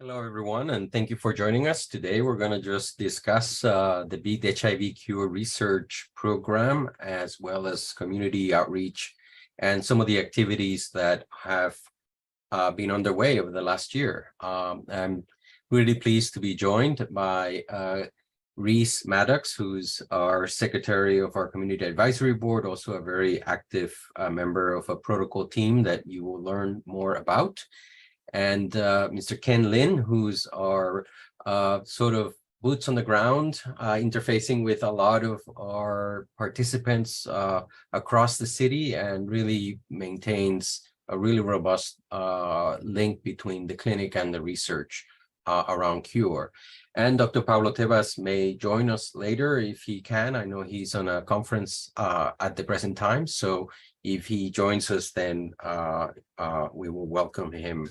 Hello, everyone, and thank you for joining us. Today, we're going to just discuss the BEAT-HIV cure research program, as well as community outreach and some of the activities that have been underway over the last year. I'm really pleased to be joined by Reese Maddox, who's our secretary of our community advisory board, also a very active member of a protocol team that you will learn more about. And Mr. Ken Lin, who's our sort of boots on the ground, interfacing with a lot of our participants across the city and really maintains a really robust link between the clinic and the research around cure. And Dr. Pablo Tebas may join us later if he can. I know he's on a conference at the present time. So if he joins us, then we will welcome him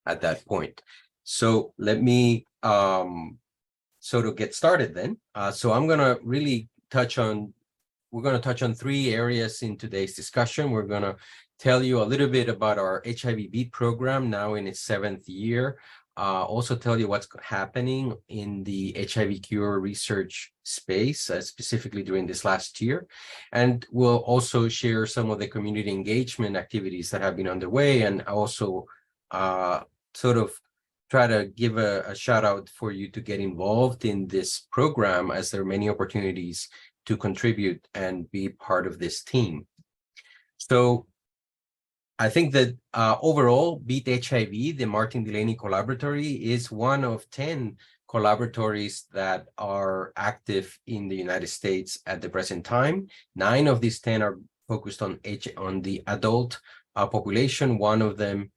at that point. So let me sort of get started then. So I'm going to really we're going to touch on three areas in today's discussion. We're going to tell you a little bit about our HIV BEAT program now in its 7th year. Also tell you what's happening in the HIV cure research space, specifically during this last year. And we'll also share some of the community engagement activities that have been underway, and also sort of try to give a shout out for you to get involved in this program, as there are many opportunities to contribute and be part of this team. So I think that overall, BEAT-HIV, the Martin Delaney Collaboratory, is one of 10 collaboratories that are active in the United States at the present time. 9 of these 10 are focused on the adult population. One of them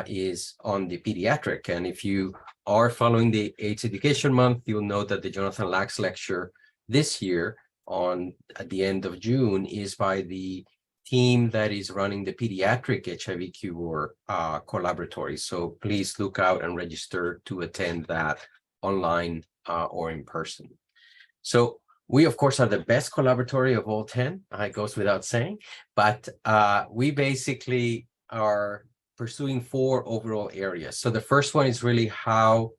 is on the pediatric. And if you are following the AIDS Education Month, you'll know that the Jonathan Lax lecture this year at the end of June is by the team that is running the pediatric HIV cure collaboratory. So please look out and register to attend that online or in person. So we, of course, are the best collaboratory of all 10. It goes without saying, but we basically are pursuing 4 overall areas. So the first one is really how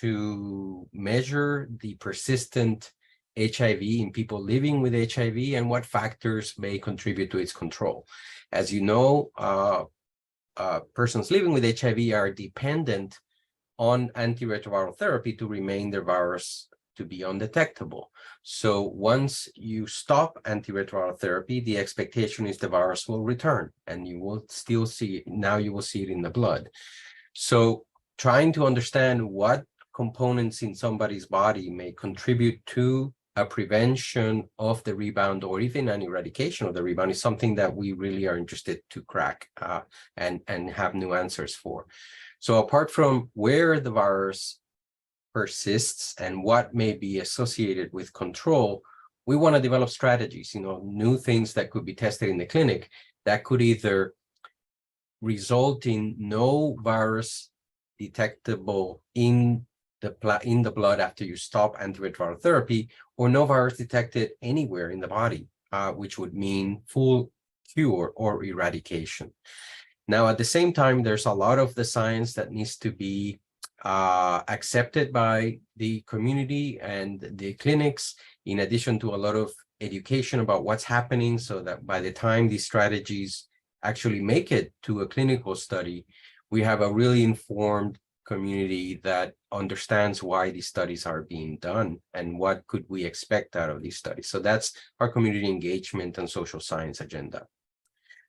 to measure the persistent HIV in people living with HIV and what factors may contribute to its control. As you know, persons living with HIV are dependent on antiretroviral therapy to remain their virus to be undetectable. So once you stop antiretroviral therapy, the expectation is the virus will return, and you will still see it. Now you will see it in the blood. So trying to understand what components in somebody's body may contribute to a prevention of the rebound or even an eradication of the rebound is something that we really are interested to crack and have new answers for. So apart from where the virus persists and what may be associated with control, we want to develop strategies, new things that could be tested in the clinic that could either result in no virus detectable in the blood after you stop antiretroviral therapy, or no virus detected anywhere in the body, which would mean full cure or eradication. Now, at the same time, there's a lot of the science that needs to be accepted by the community and the clinics, in addition to a lot of education about what's happening, so that by the time these strategies actually make it to a clinical study, we have a really informed community that understands why these studies are being done and what could we expect out of these studies. So that's our community engagement and social science agenda.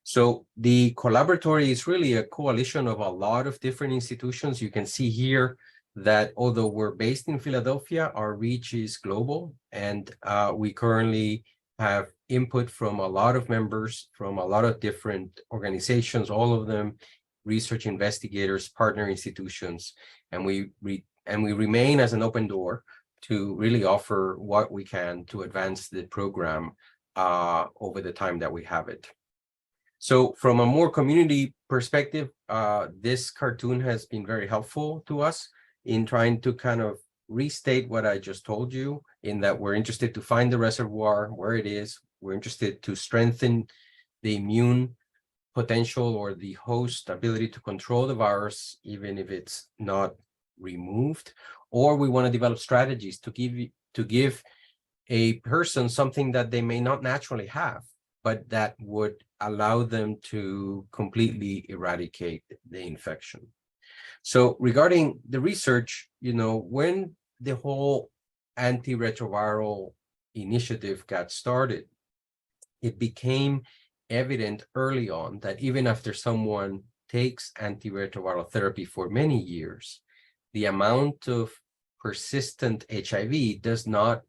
So the collaboratory is really a coalition of a lot of different institutions. You can see here that although we're based in Philadelphia, our reach is global, and we currently have input from a lot of members from a lot of different organizations, all of them research investigators, partner institutions, and we remain as an open door to really offer what we can to advance the program over the time that we have it. So from a more community perspective, this cartoon has been very helpful to us in trying to kind of restate what I just told you, in that we're interested to find the reservoir, where it is. We're interested to strengthen the immune potential or the host ability to control the virus, even if it's not removed, or we want to develop strategies to give a person something that they may not naturally have, but that would allow them to completely eradicate the infection. So regarding the research, when the whole antiretroviral initiative got started, it became evident early on that even after someone takes antiretroviral therapy for many years, the amount of persistent HIV does not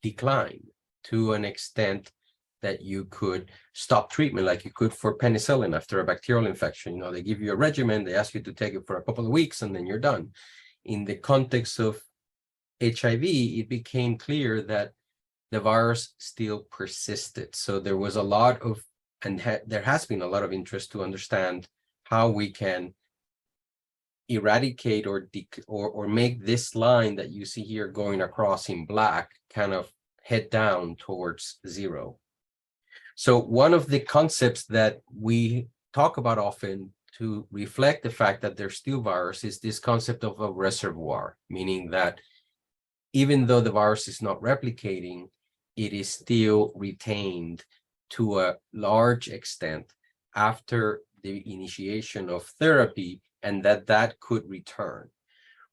decline to an extent that you could stop treatment like you could for penicillin after a bacterial infection. They give you a regimen, they ask you to take it for a couple of weeks, and then you're done. In the context of HIV, it became clear that the virus still persisted. So there was a lot of, there has been a lot of interest to understand how we can eradicate or make this line that you see here going across in black kind of head down towards zero. So one of the concepts that we talk about often to reflect the fact that there's still virus is this concept of a reservoir, meaning that even though the virus is not replicating, it is still retained to a large extent after the initiation of therapy, and that could return.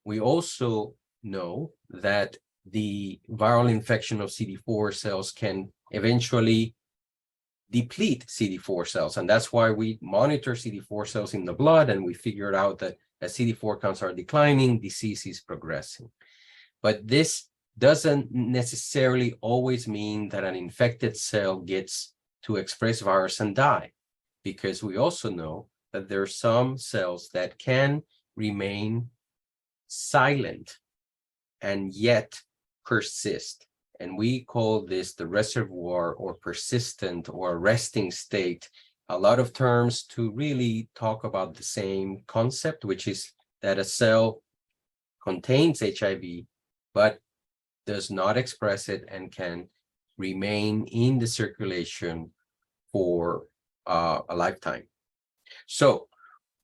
We also know that the viral infection of CD4 cells can eventually deplete CD4 cells, and that's why we monitor CD4 cells in the blood, and we figured out that as CD4 counts are declining, disease is progressing. But this doesn't necessarily always mean that an infected cell gets to express virus and die, because we also know that there are some cells that can remain silent and yet persist. And we call this the reservoir or persistent or resting state. A lot of terms to really talk about the same concept, which is that a cell contains HIV, but does not express it and can remain in the circulation for a lifetime. So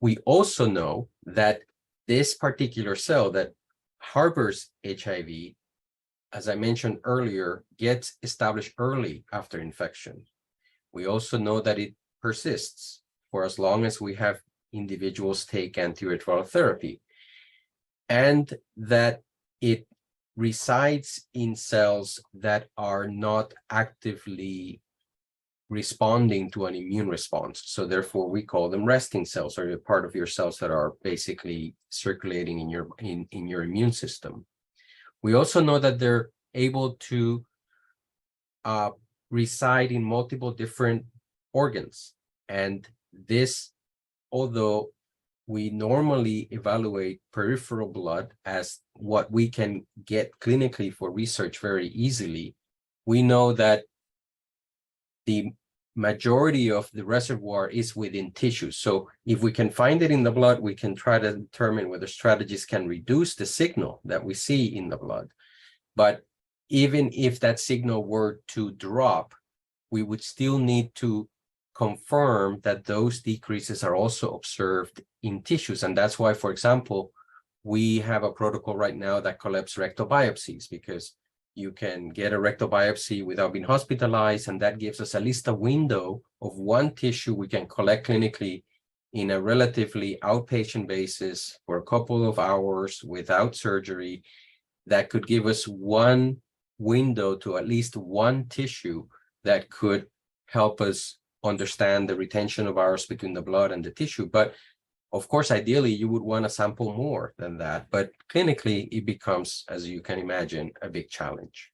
we also know that this particular cell that harbors HIV, as I mentioned earlier, gets established early after infection. We also know that it persists for as long as we have individuals take antiretroviral therapy, and that it resides in cells that are not actively responding to an immune response. So therefore, we call them resting cells, or part of your cells that are basically circulating in your immune system. We also know that they're able to reside in multiple different organs. And this, although we normally evaluate peripheral blood as what we can get clinically for research very easily, we know that the majority of the reservoir is within tissue. So if we can find it in the blood, we can try to determine whether strategies can reduce the signal that we see in the blood. But even if that signal were to drop, we would still need to confirm that those decreases are also observed in tissues. And that's why, for example, we have a protocol right now that collects rectal biopsies, because you can get a rectal biopsy without being hospitalized, and that gives us at least a window of one tissue we can collect clinically in a relatively outpatient basis for a couple of hours without surgery. That could give us one window to at least one tissue that could help us understand the retention of virus between the blood and the tissue. But of course, ideally, you would want to sample more than that. But clinically, it becomes, as you can imagine, a big challenge.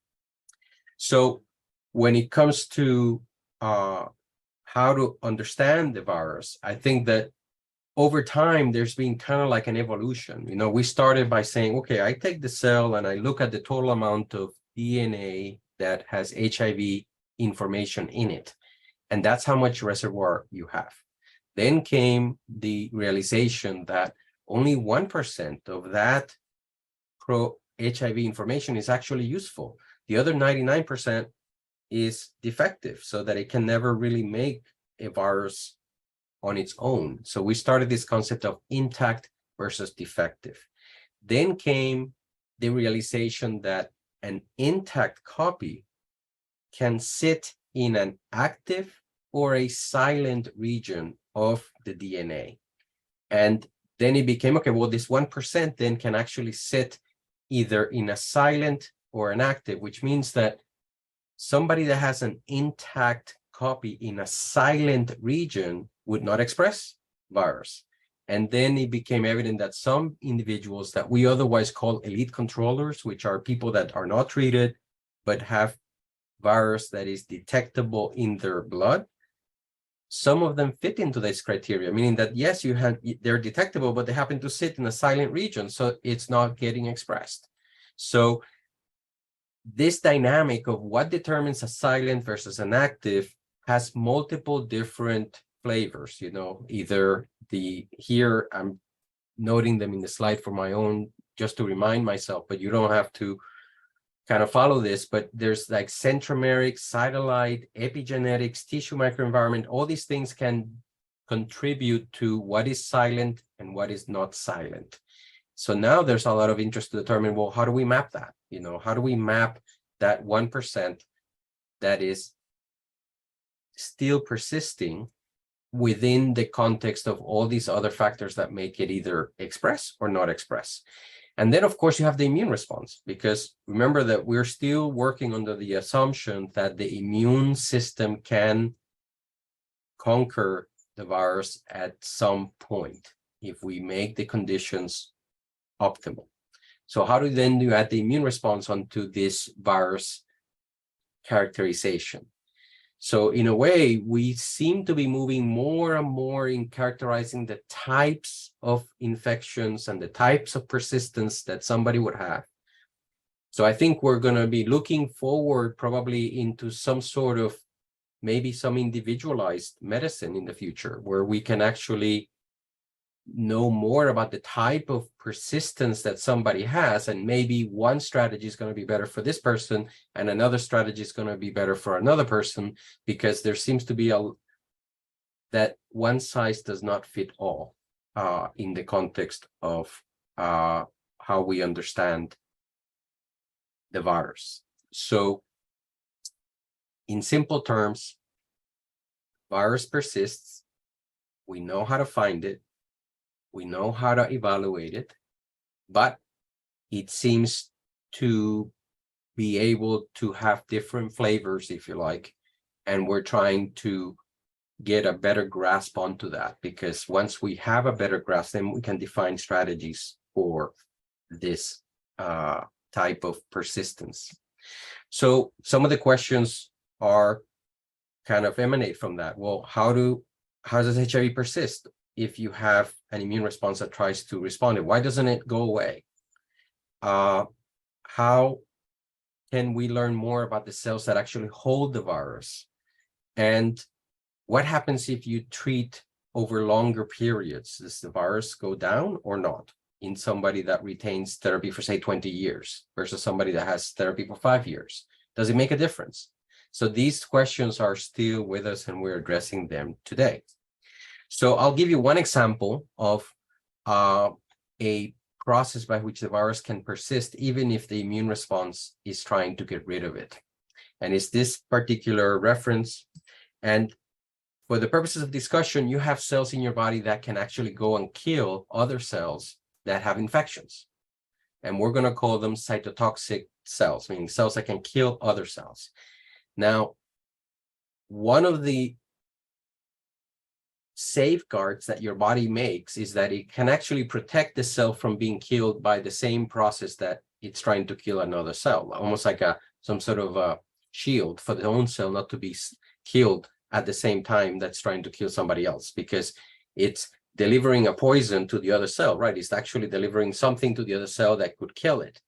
So when it comes to how to understand the virus, I think that over time, there's been kind of like an evolution. We started by saying, okay, I take the cell and I look at the total amount of DNA that has HIV information in it. And that's how much reservoir you have. Then came the realization that only 1% of that pro-HIV information is actually useful. The other 99% is defective, so that it can never really make a virus on its own. So we started this concept of intact versus defective. Then came the realization that an intact copy can sit in an active or a silent region of the DNA. And then it became, okay, well, this 1% then can actually sit either in a silent or an active, which means that somebody that has an intact copy in a silent region would not express virus. And then it became evident that some individuals that we otherwise call elite controllers, which are people that are not treated, but have virus that is detectable in their blood, some of them fit into this criteria, meaning that, yes, they're detectable, but they happen to sit in a silent region, so it's not getting expressed. So this dynamic of what determines a silent versus an active has multiple different flavors, either here I'm noting them in the slide for my own, just to remind myself, but you don't have to kind of follow this, but there's like centromeric, cytolite, epigenetics, tissue microenvironment, all these things can contribute to what is silent and what is not silent. So now there's a lot of interest to determine, well, how do we map that? How do we map that 1% that is still persisting within the context of all these other factors that make it either express or not express? And then, of course, you have the immune response, because remember that we're still working under the assumption that the immune system can conquer the virus at some point if we make the conditions optimal. So how do you add the immune response onto this virus characterization? So in a way, we seem to be moving more and more in characterizing the types of infections and the types of persistence that somebody would have. So I think we're going to be looking forward probably into some sort of maybe some individualized medicine in the future, where we can actually know more about the type of persistence that somebody has, and maybe one strategy is going to be better for this person and another strategy is going to be better for another person, because there seems to be that one size does not fit all in the context of how we understand the virus. So in simple terms, virus persists. We know how to find it. We know how to evaluate it, but it seems to be able to have different flavors, if you like, and we're trying to get a better grasp onto that, because once we have a better grasp, then we can define strategies for this type of persistence. So some of the questions are kind of emanate from that. Well, how does HIV persist if you have an immune response that tries to respond? Why doesn't it go away? How can we learn more about the cells that actually hold the virus? And what happens if you treat over longer periods? Does the virus go down or not in somebody that retains therapy for, say, 20 years versus somebody that has therapy for 5 years? Does it make a difference? So these questions are still with us, and we're addressing them today. So I'll give you one example of a process by which the virus can persist even if the immune response is trying to get rid of it. And it's this particular reference. And for the purposes of discussion, you have cells in your body that can actually go and kill other cells that have infections. And we're going to call them cytotoxic cells, meaning cells that can kill other cells. Now, one of the safeguards that your body makes is that it can actually protect the cell from being killed by the same process that it's trying to kill another cell, almost like some sort of a shield for the own cell not to be killed at the same time that's trying to kill somebody else, because it's delivering a poison to the other cell, right? It's actually delivering something to the other cell that could kill it.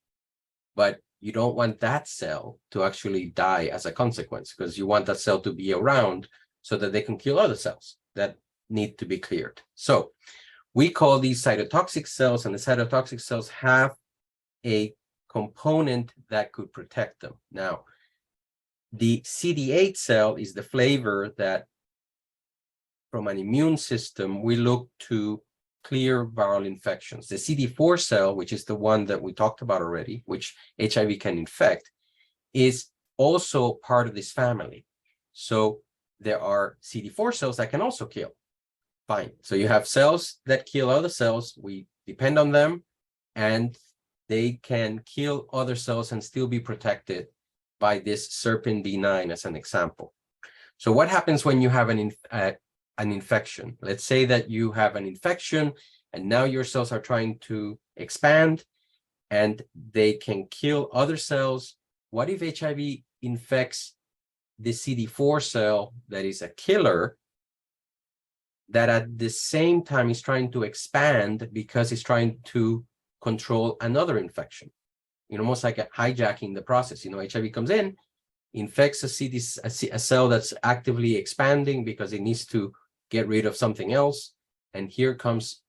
But you don't want that cell to actually die as a consequence, because you want that cell to be around so that they can kill other cells that need to be cleared. So we call these cytotoxic cells, and the cytotoxic cells have a component that could protect them. Now, the CD8 cell is the flavor that, from an immune system, we look to clear viral infections. The CD4 cell, which is the one that we talked about already, which HIV can infect, is also part of this family. So there are CD4 cells that can also kill. Fine. So you have cells that kill other cells. We depend on them, and they can kill other cells and still be protected by this SERPIN-D9 as an example. So what happens when you have an infection? Let's say that you have an infection and now your cells are trying to expand and they can kill other cells. What if HIV infects the CD4 cell that is a killer, that at the same time is trying to expand because it's trying to control another infection? Almost like hijacking the process. HIV comes in, infects a cell that's actively expanding because it needs to get rid of something else. And here comes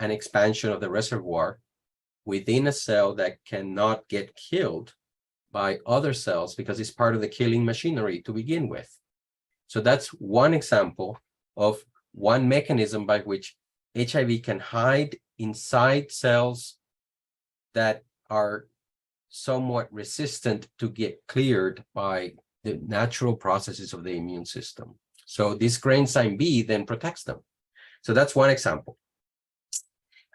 an expansion of the reservoir within a cell that cannot get killed by other cells because it's part of the killing machinery to begin with. So that's one example of one mechanism by which HIV can hide inside cells that are somewhat resistant to get cleared by the natural processes of the immune system. So this granzyme B then protects them. So that's one example.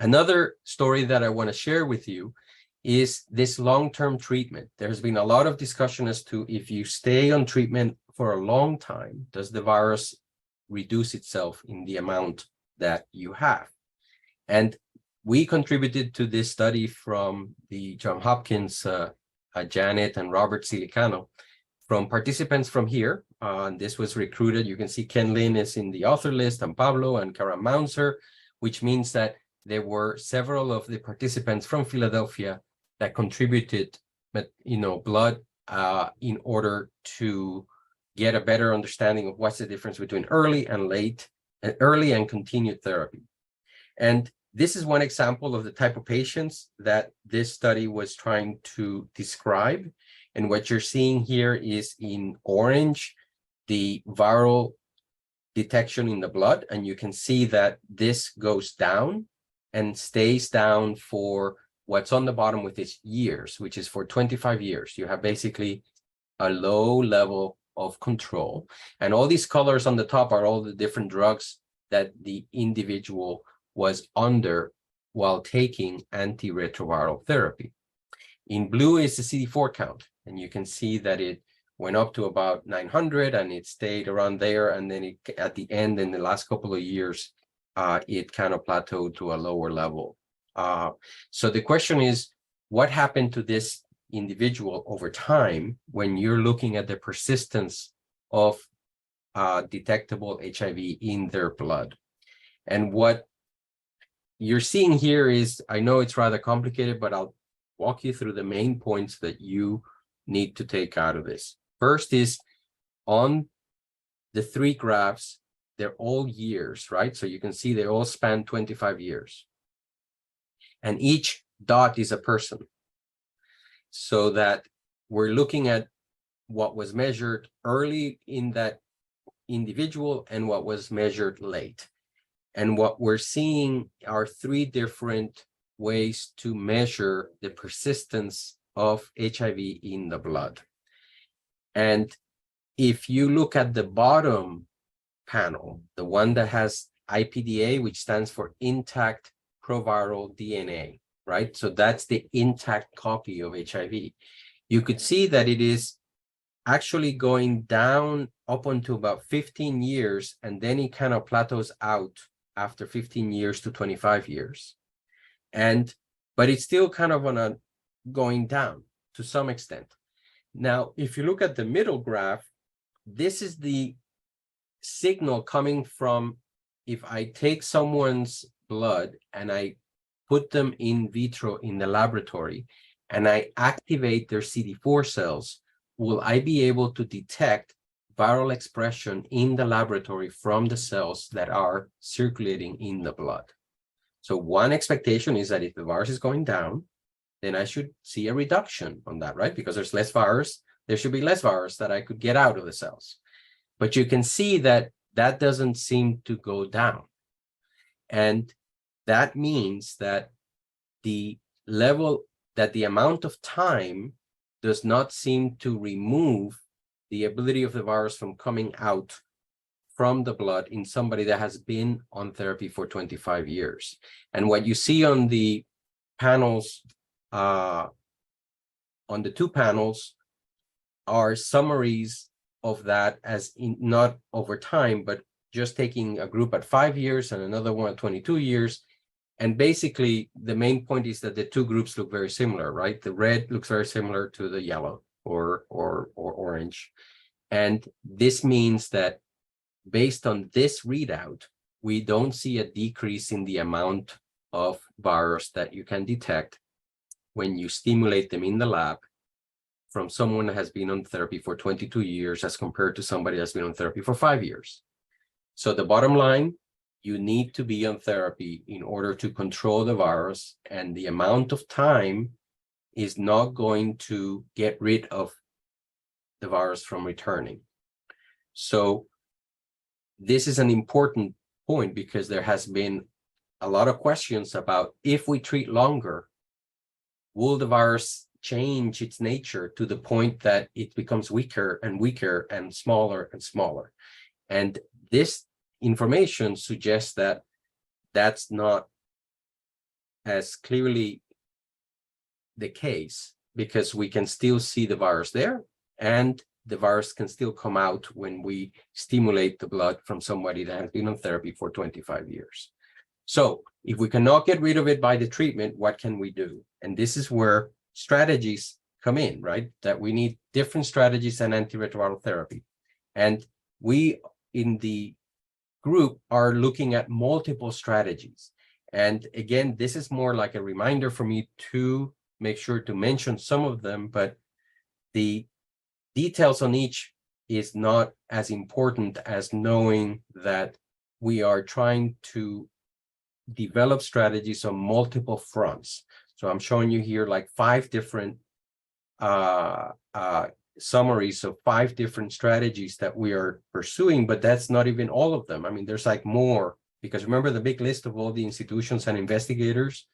Another story that I want to share with you is this long-term treatment. There's been a lot of discussion as to if you stay on treatment for a long time, does the virus reduce itself in the amount that you have? And we contributed to this study from the Johns Hopkins, Janet and Robert Silicano, from participants from here. This was recruited. You can see Ken Lin is in the author list, and Pablo and Kara Mounser, which means that there were several of the participants from Philadelphia that contributed, blood in order to get a better understanding of what's the difference between early and continued therapy. And this is one example of the type of patients that this study was trying to describe. And what you're seeing here is in orange, the viral detection in the blood. And you can see that this goes down and stays down for what's on the bottom with its years, which is for 25 years. You have basically a low level of control. And all these colors on the top are all the different drugs that the individual was under while taking antiretroviral therapy. In blue is the CD4 count, and you can see that it went up to about 900 and it stayed around there, and then at the end, in the last couple of years, it kind of plateaued to a lower level. So the question is, what happened to this individual over time when you're looking at the persistence of detectable HIV in their blood? And what you're seeing here is, I know it's rather complicated, but I'll walk you through the main points that you need to take out of this. First is, on the three graphs, they're all years, right? So you can see they all span 25 years. And each dot is a person. So that we're looking at what was measured early in that individual and what was measured late. And what we're seeing are three different ways to measure the persistence of HIV in the blood. And if you look at the bottom panel, the one that has IPDA, which stands for intact proviral DNA, right? So that's the intact copy of HIV. You could see that it is actually going down up until about 15 years, and then it kind of plateaus out after 15 years to 25 years. But it's still kind of on a going down to some extent. Now, if you look at the middle graph, this is the signal coming from, if I take someone's blood and I put them in vitro in the laboratory and I activate their CD4 cells, will I be able to detect viral expression in the laboratory from the cells that are circulating in the blood? So one expectation is that if the virus is going down, then I should see a reduction on that, right? Because there's less virus, there should be less virus that I could get out of the cells. But you can see that that doesn't seem to go down. And that means that the amount of time does not seem to remove the ability of the virus from coming out from the blood in somebody that has been on therapy for 25 years. And what you see on the panels, on the two panels, are summaries of that, as in not over time, but just taking a group at 5 years and another one at 22 years. And basically, the main point is that the two groups look very similar, right? The red looks very similar to the yellow or orange. And this means that based on this readout, we don't see a decrease in the amount of virus that you can detect when you stimulate them in the lab from someone that has been on therapy for 22 years as compared to somebody that's been on therapy for 5 years. So the bottom line, you need to be on therapy in order to control the virus, and the amount of time is not going to get rid of the virus from returning. So this is an important point because there has been a lot of questions about, if we treat longer, will the virus change its nature to the point that it becomes weaker and weaker and smaller and smaller? And this information suggests that that's not as clearly the case, because we can still see the virus there, and the virus can still come out when we stimulate the blood from somebody that has been on therapy for 25 years. So if we cannot get rid of it by the treatment, what can we do? And this is where strategies come in, right? That we need different strategies than antiretroviral therapy. And we in the group are looking at multiple strategies. And again, this is more like a reminder for me to make sure to mention some of them, but the details on each is not as important as knowing that we are trying to develop strategies on multiple fronts. So I'm showing you here like 5 different summaries of 5 different strategies that we are pursuing, but that's not even all of them. I mean, there's like more, because remember the big list of all the institutions and investigators,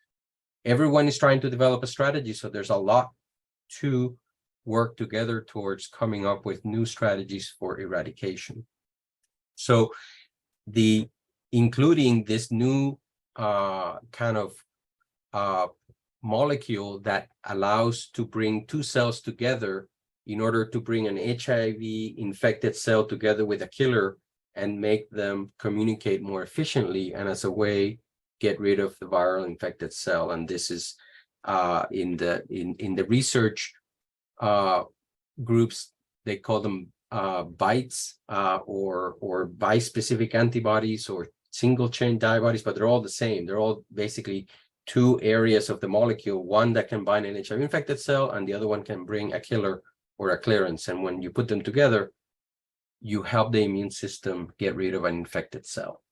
everyone is trying to develop a strategy. So there's a lot to work together towards coming up with new strategies for eradication. So including this new kind of molecule that allows to bring 2 cells together in order to bring an HIV infected cell together with a killer and make them communicate more efficiently, and as a way get rid of the viral infected cell. And this is in the research groups, they call them BITEs or bispecific antibodies or single chain antibodies, but they're all the same. They're all basically 2 areas of the molecule, one that can bind an HIV infected cell and the other one can bring a killer or a clearance. And when you put them together, you help the immune system get rid of an infected cell.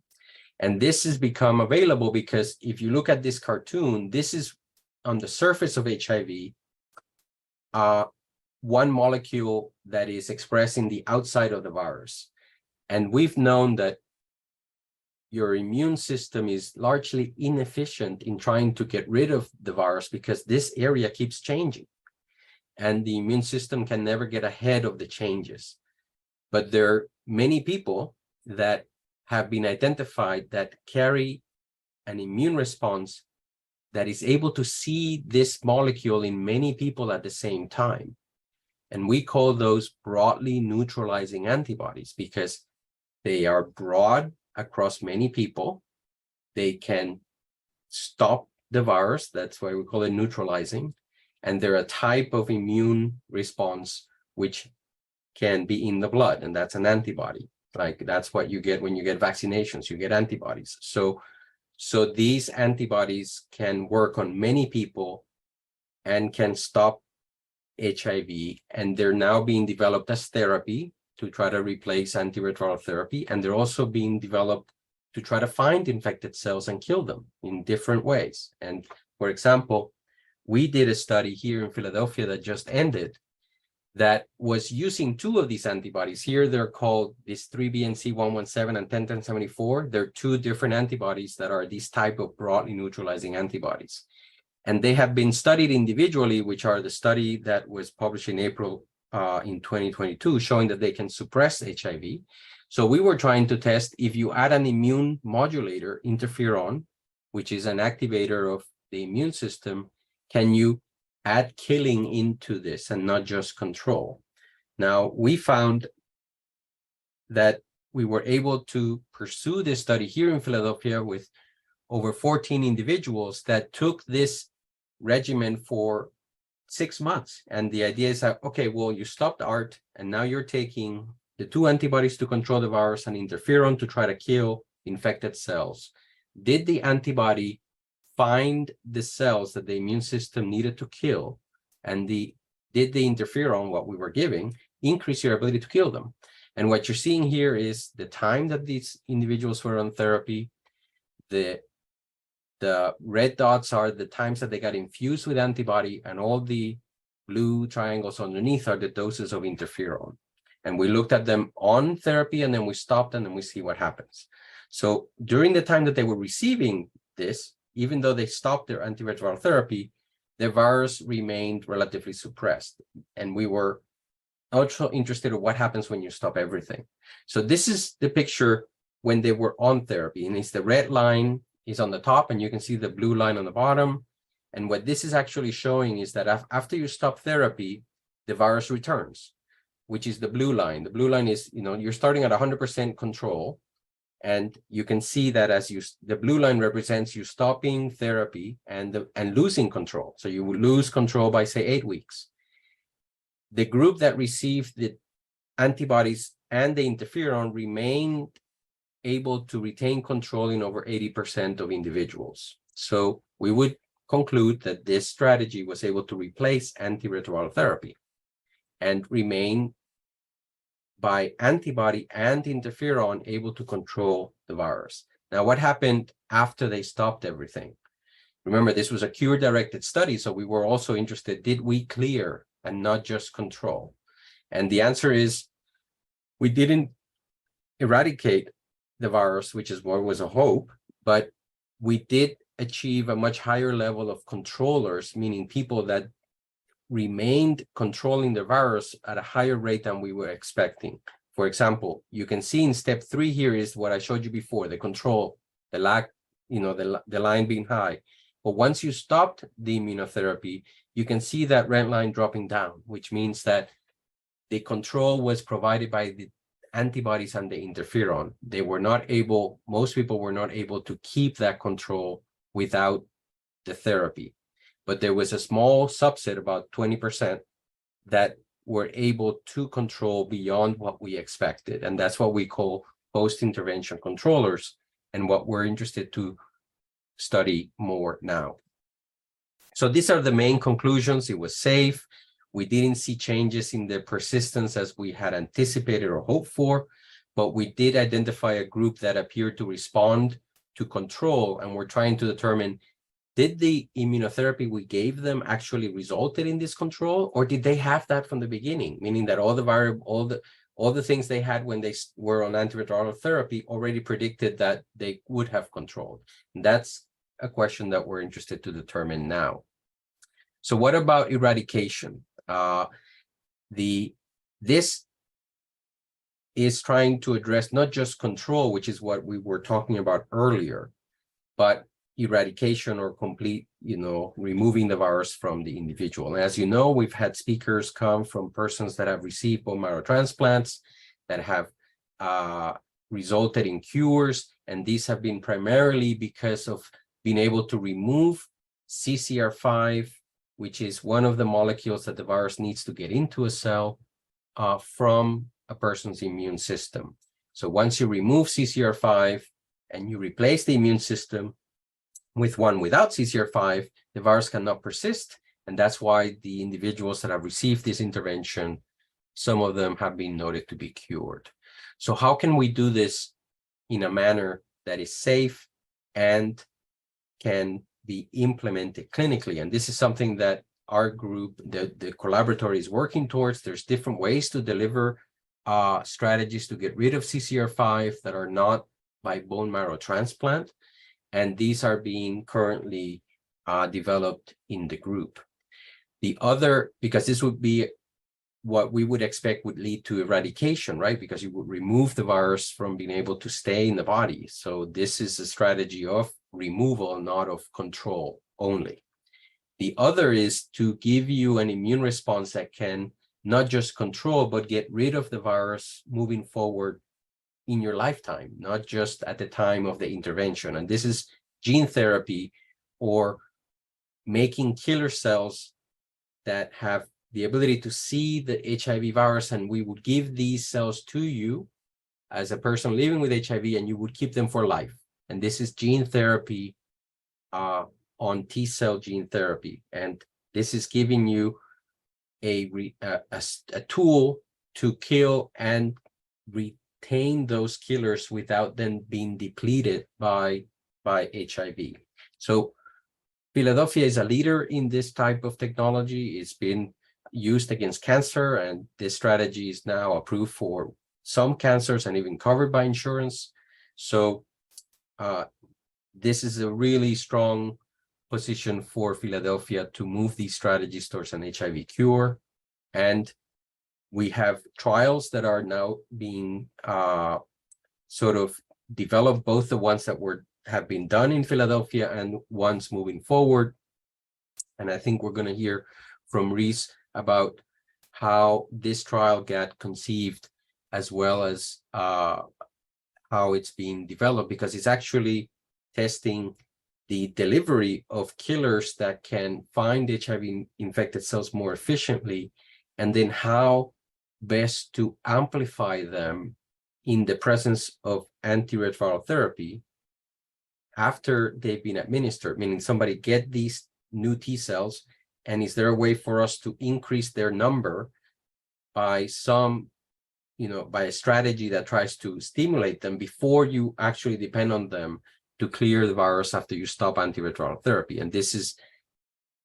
And this has become available because if you look at this cartoon, this is on the surface of HIV, one molecule that is expressing the outside of the virus. And we've known that your immune system is largely inefficient in trying to get rid of the virus because this area keeps changing. And the immune system can never get ahead of the changes. But there are many people that have been identified that carry an immune response that is able to see this molecule in many people at the same time. And we call those broadly neutralizing antibodies because they are broad across many people. They can stop the virus. That's why we call it neutralizing. And they're a type of immune response which can be in the blood, and that's an antibody. Like that's what you get when you get vaccinations, you get antibodies. So these antibodies can work on many people and can stop HIV, and they're now being developed as therapy to try to replace antiretroviral therapy, and they're also being developed to try to find infected cells and kill them in different ways. And for example, we did a study here in Philadelphia that just ended that was using two of these antibodies. Here they're called this 3BNC117 and 101074. They're two different antibodies that are these type of broadly neutralizing antibodies. And they have been studied individually, which are the study that was published in April in 2022, showing that they can suppress HIV. So we were trying to test if you add an immune modulator, interferon, which is an activator of the immune system, can you add killing into this and not just control? Now, we found that we were able to pursue this study here in Philadelphia with over 14 individuals that took this regimen for 6 months. And the idea is that, okay, well, you stopped ART, and now you're taking the two antibodies to control the virus and interferon to try to kill infected cells. Did the antibody find the cells that the immune system needed to kill? And did the interferon, what we were giving, increase your ability to kill them? And what you're seeing here is the time that these individuals were on therapy. The red dots are the times that they got infused with antibody, and all the blue triangles underneath are the doses of interferon. And we looked at them on therapy, and then we stopped, and then we see what happens. So during the time that they were receiving this, even though they stopped their antiretroviral therapy, the virus remained relatively suppressed. And we were also interested in what happens when you stop everything. So this is the picture when they were on therapy, and it's the red line is on the top, and you can see the blue line on the bottom. And what this is actually showing is that after you stop therapy, the virus returns, which is the blue line. The blue line is, you're starting at 100% control. And you can see that the blue line represents you stopping therapy and losing control. So you will lose control by, say, 8 weeks. The group that received the antibodies and the interferon remained able to retain control in over 80% of individuals. So we would conclude that this strategy was able to replace antiretroviral therapy and remain by antibody and interferon able to control the virus. Now, what happened after they stopped everything? Remember, this was a cure-directed study, so we were also interested, did we clear and not just control? And the answer is, we didn't eradicate the virus, which is what was a hope, but we did achieve a much higher level of controllers, meaning people that remained controlling the virus at a higher rate than we were expecting. For example, you can see in step 3 here is what I showed you before, the control, the lack, the line being high. But once you stopped the immunotherapy, you can see that red line dropping down, which means that the control was provided by the antibodies and the interferon. Most people were not able to keep that control without the therapy. But there was a small subset, about 20%, that were able to control beyond what we expected. And that's what we call post-intervention controllers, and what we're interested to study more now. So these are the main conclusions. It was safe. We didn't see changes in the persistence as we had anticipated or hoped for, but we did identify a group that appeared to respond to control, and we're trying to determine, did the immunotherapy we gave them actually resulted in this control, or did they have that from the beginning, meaning that all the things they had when they were on antiretroviral therapy already predicted that they would have controlled? And that's a question that we're interested to determine now. So what about eradication? This is trying to address not just control, which is what we were talking about earlier, but eradication or complete, removing the virus from the individual. And as you know, we've had speakers come from persons that have received bone marrow transplants that have resulted in cures. And these have been primarily because of being able to remove CCR5, which is one of the molecules that the virus needs to get into a cell, from a person's immune system. So once you remove CCR5 and you replace the immune system with one without CCR5, the virus cannot persist. And that's why the individuals that have received this intervention, some of them have been noted to be cured. So how can we do this in a manner that is safe and can be implemented clinically? And this is something that our group, the collaboratory is working towards. There's different ways to deliver strategies to get rid of CCR5 that are not by bone marrow transplant. And these are being currently developed in the group. The other, because this would be what we would expect would lead to eradication, right? Because you would remove the virus from being able to stay in the body. So this is a strategy of removal, not of control only. The other is to give you an immune response that can not just control, but get rid of the virus moving forward in your lifetime, not just at the time of the intervention. And this is gene therapy, or making killer cells that have the ability to see the HIV virus, and we would give these cells to you as a person living with HIV, and you would keep them for life. And this is gene therapy on T-cell gene therapy. And this is giving you a tool to kill and retain those killers without them being depleted by HIV. So Philadelphia is a leader in this type of technology. It's been used against cancer, and this strategy is now approved for some cancers and even covered by insurance. So this is a really strong position for Philadelphia to move these strategies towards an HIV cure. And we have trials that are now being sort of developed, both the ones that have been done in Philadelphia and ones moving forward. And I think we're going to hear from Reese about how this trial got conceived, as well as how it's being developed, because it's actually testing the delivery of killers that can find HIV-infected cells more efficiently, and then how best to amplify them in the presence of antiretroviral therapy after they've been administered, meaning somebody get these new T cells, and is there a way for us to increase their number by some, by a strategy that tries to stimulate them before you actually depend on them to clear the virus after you stop antiretroviral therapy. And this is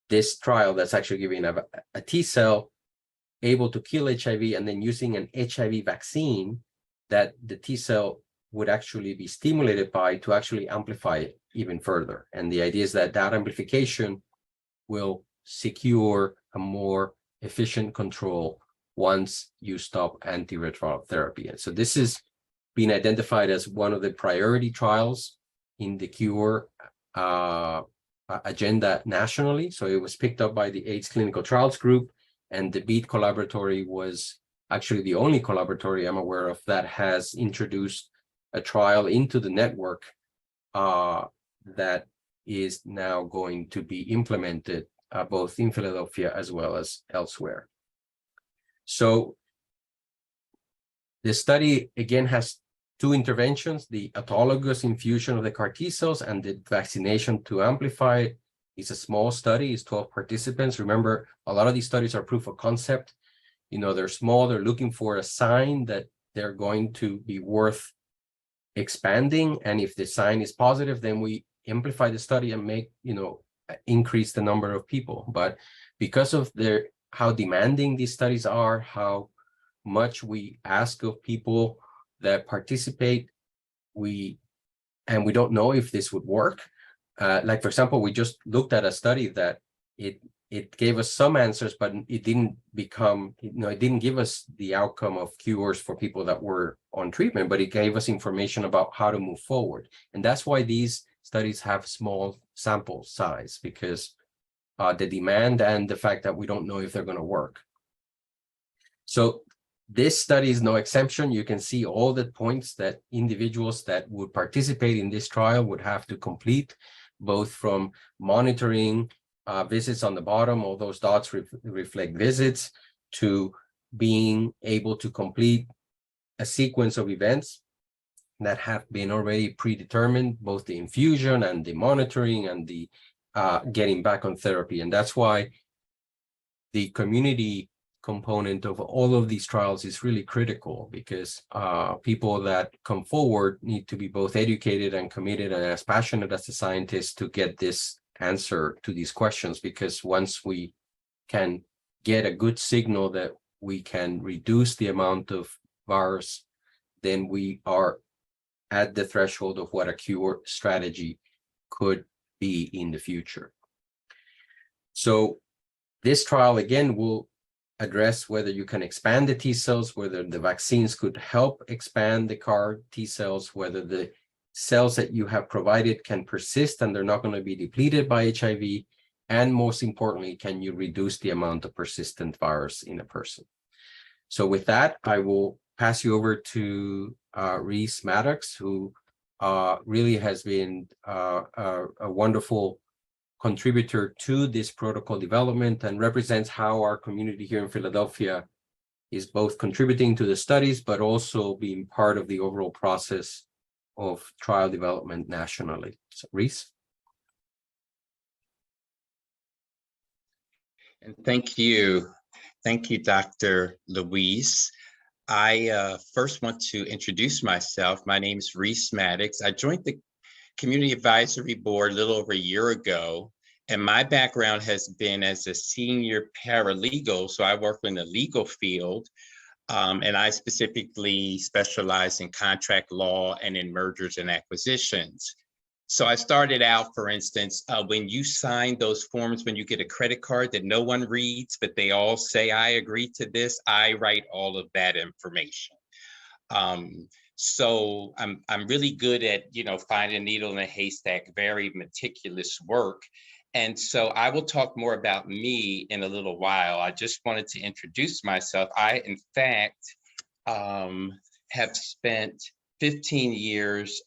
this trial that's actually giving a T cell able to kill HIV, and then using an HIV vaccine that the T cell would actually be stimulated by to actually amplify it even further. And the idea is that that amplification will secure a more efficient control once you stop antiretroviral therapy. And so this is being identified as one of the priority trials in the cure agenda nationally. So it was picked up by the AIDS Clinical Trials Group, and the BEAT collaboratory was actually the only collaboratory I'm aware of that has introduced a trial into the network that is now going to be implemented both in Philadelphia as well as elsewhere. So the study, again, has two interventions: the autologous infusion of the CAR T cells and the vaccination to amplify it. It's a small study, it's 12 participants. Remember, a lot of these studies are proof of concept. They're small, they're looking for a sign that they're going to be worth expanding. And if the sign is positive, then we amplify the study and make, increase the number of people. But because of how demanding these studies are, how much we ask of people that participate, we don't know if this would work. Like, for example, we just looked at a study that it gave us some answers, but it didn't it didn't give us the outcome of cures for people that were on treatment, but it gave us information about how to move forward. And that's why these studies have small sample size, because the demand and the fact that we don't know if they're going to work. So this study is no exception. You can see all the points that individuals that would participate in this trial would have to complete, both from monitoring visits on the bottom, all those dots reflect visits, to being able to complete a sequence of events that have been already predetermined, both the infusion and the monitoring and the getting back on therapy. And that's why the community component of all of these trials is really critical, because people that come forward need to be both educated and committed and as passionate as the scientists to get this answer to these questions. Because once we can get a good signal that we can reduce the amount of virus, then we are at the threshold of what a cure strategy could be in the future. So this trial, again, will address whether you can expand the T cells, whether the vaccines could help expand the CAR T cells, whether the cells that you have provided can persist and they're not going to be depleted by HIV, and most importantly, can you reduce the amount of persistent virus in a person? So with that, I will pass you over to Reese Maddox, who really has been a wonderful contributor to this protocol development and represents how our community here in Philadelphia is both contributing to the studies, but also being part of the overall process of trial development nationally. So, Reese. And thank you. Thank you, Dr. Luis. I first want to introduce myself. My name is Reese Maddox. I joined the Community Advisory Board a little over a year ago, and my background has been as a senior paralegal, so I work in the legal field, and I specifically specialize in contract law and in mergers and acquisitions. So I started out, for instance, when you sign those forms, when you get a credit card that no one reads, but they all say, I agree to this, I write all of that information. So I'm really good at, finding a needle in a haystack, very meticulous work. And so I will talk more about me in a little while. I just wanted to introduce myself. I, in fact, have spent 15 years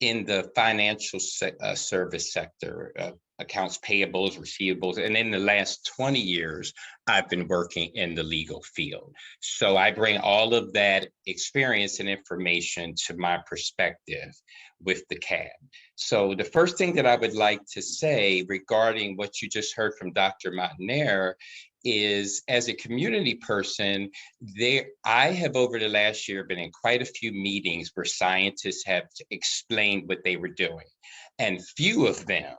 in the financial service sector, accounts payables, receivables, and in the last 20 years, I've been working in the legal field. So I bring all of that experience and information to my perspective with the CAB. So the first thing that I would like to say regarding what you just heard from Dr. Martiner is, as a community person, I have over the last year been in quite a few meetings where scientists have explained what they were doing, and few of them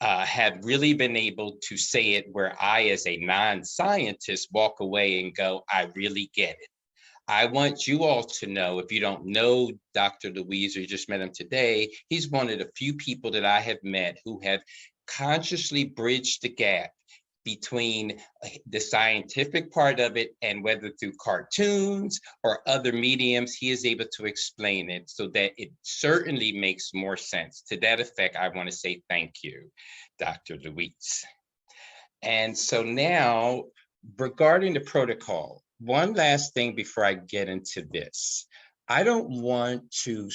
have really been able to say it where I, as a non-scientist, walk away and go, I really get it. I want you all to know, if you don't know Dr. Luis or you just met him today, he's one of the few people that I have met who have consciously bridged the gap between the scientific part of it, and whether through cartoons or other mediums, he is able to explain it so that it certainly makes more sense. To that effect, I want to say thank you, Dr. Luis. And so now, regarding the protocol, one last thing before I get into this. I don't want to,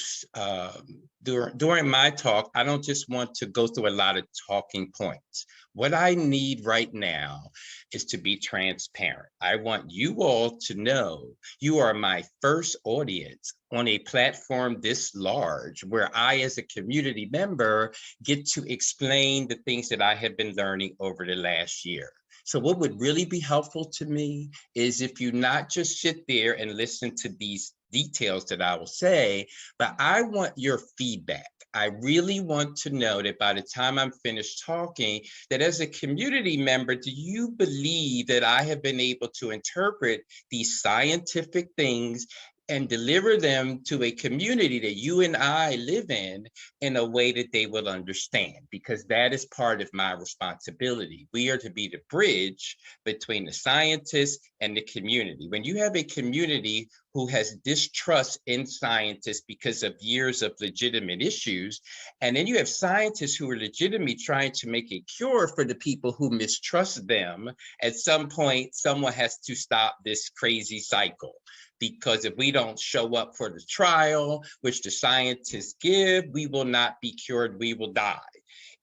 during my talk, I don't just want to go through a lot of talking points. What I need right now is to be transparent. I want you all to know you are my first audience on a platform this large, where I, as a community member, get to explain the things that I have been learning over the last year. So what would really be helpful to me is if you not just sit there and listen to these details that I will say, but I want your feedback. I really want to know that by the time I'm finished talking, that as a community member, do you believe that I have been able to interpret these scientific things and deliver them to a community that you and I live in a way that they will understand? Because that is part of my responsibility. We are to be the bridge between the scientists and the community. When you have a community who has distrust in scientists because of years of legitimate issues, and then you have scientists who are legitimately trying to make a cure for the people who mistrust them, at some point, someone has to stop this crazy cycle. Because if we don't show up for the trial, which the scientists give, we will not be cured, we will die.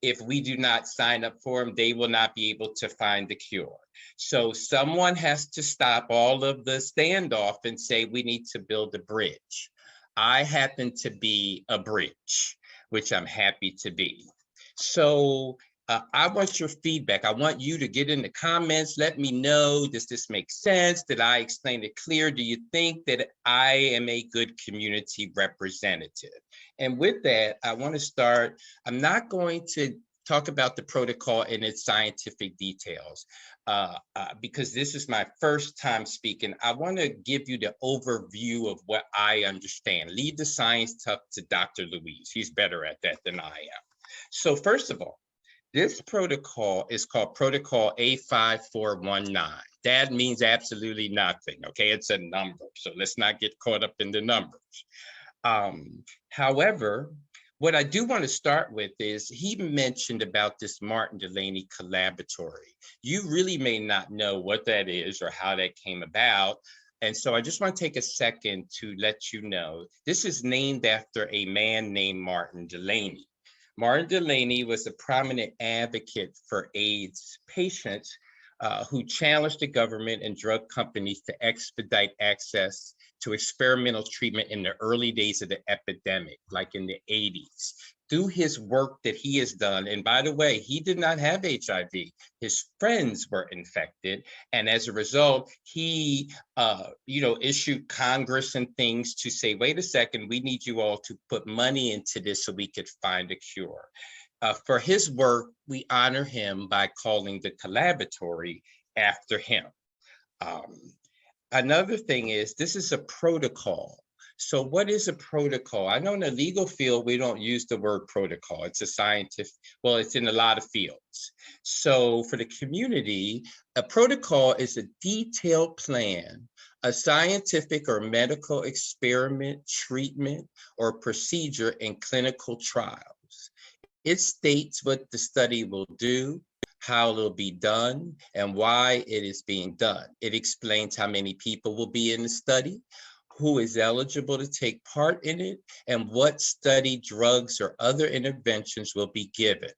If we do not sign up for them, they will not be able to find the cure. So someone has to stop all of the standoff and say, we need to build a bridge. I happen to be a bridge, which I'm happy to be. So I want your feedback. I want you to get in the comments. Let me know, does this make sense? Did I explain it clear? Do you think that I am a good community representative? And with that, I want to start. I'm not going to talk about the protocol and its scientific details. Because this is my first time speaking, I want to give you the overview of what I understand. Leave the science stuff to Dr. Luis. He's better at that than I am. So first of all, this protocol is called Protocol A5419. That means absolutely nothing, okay? It's a number, so let's not get caught up in the numbers. However, what I do want to start with is he mentioned about this Martin Delaney collaboratory. You really may not know what that is or how that came about. And so I just want to take a second to let you know, this is named after a man named Martin Delaney. Martin Delaney was a prominent advocate for AIDS patients who challenged the government and drug companies to expedite access to experimental treatment in the early days of the epidemic, like in the 80s. Through his work that he has done, and by the way, he did not have HIV. His friends were infected, and as a result, he, issued Congress and things to say, wait a second, we need you all to put money into this so we could find a cure. For his work, we honor him by calling the collaboratory after him. Another thing is, this is a protocol. So what is a protocol? I know in the legal field, we don't use the word protocol. It's a scientific, well, it's in a lot of fields. So for the community, a protocol is a detailed plan, a scientific or medical experiment, treatment, or procedure in clinical trials. It states what the study will do, how it'll be done, and why it is being done. It explains how many people will be in the study, who is eligible to take part in it, and what study drugs or other interventions will be given,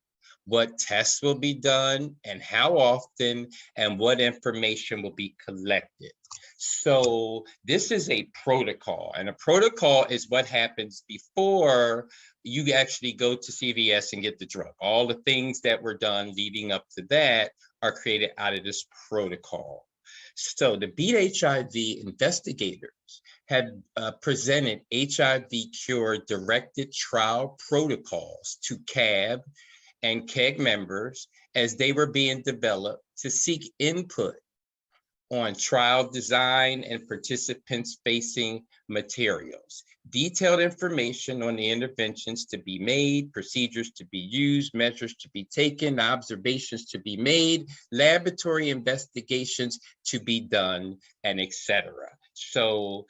what tests will be done, and how often, and what information will be collected. So this is a protocol, and a protocol is what happens before you actually go to CVS and get the drug. All the things that were done leading up to that are created out of this protocol. So the BEAT-HIV investigators have presented HIV cure directed trial protocols to CAB and KEG members as they were being developed to seek input on trial design and participants facing materials. Detailed information on the interventions to be made, procedures to be used, measures to be taken, observations to be made, laboratory investigations to be done, and etc. So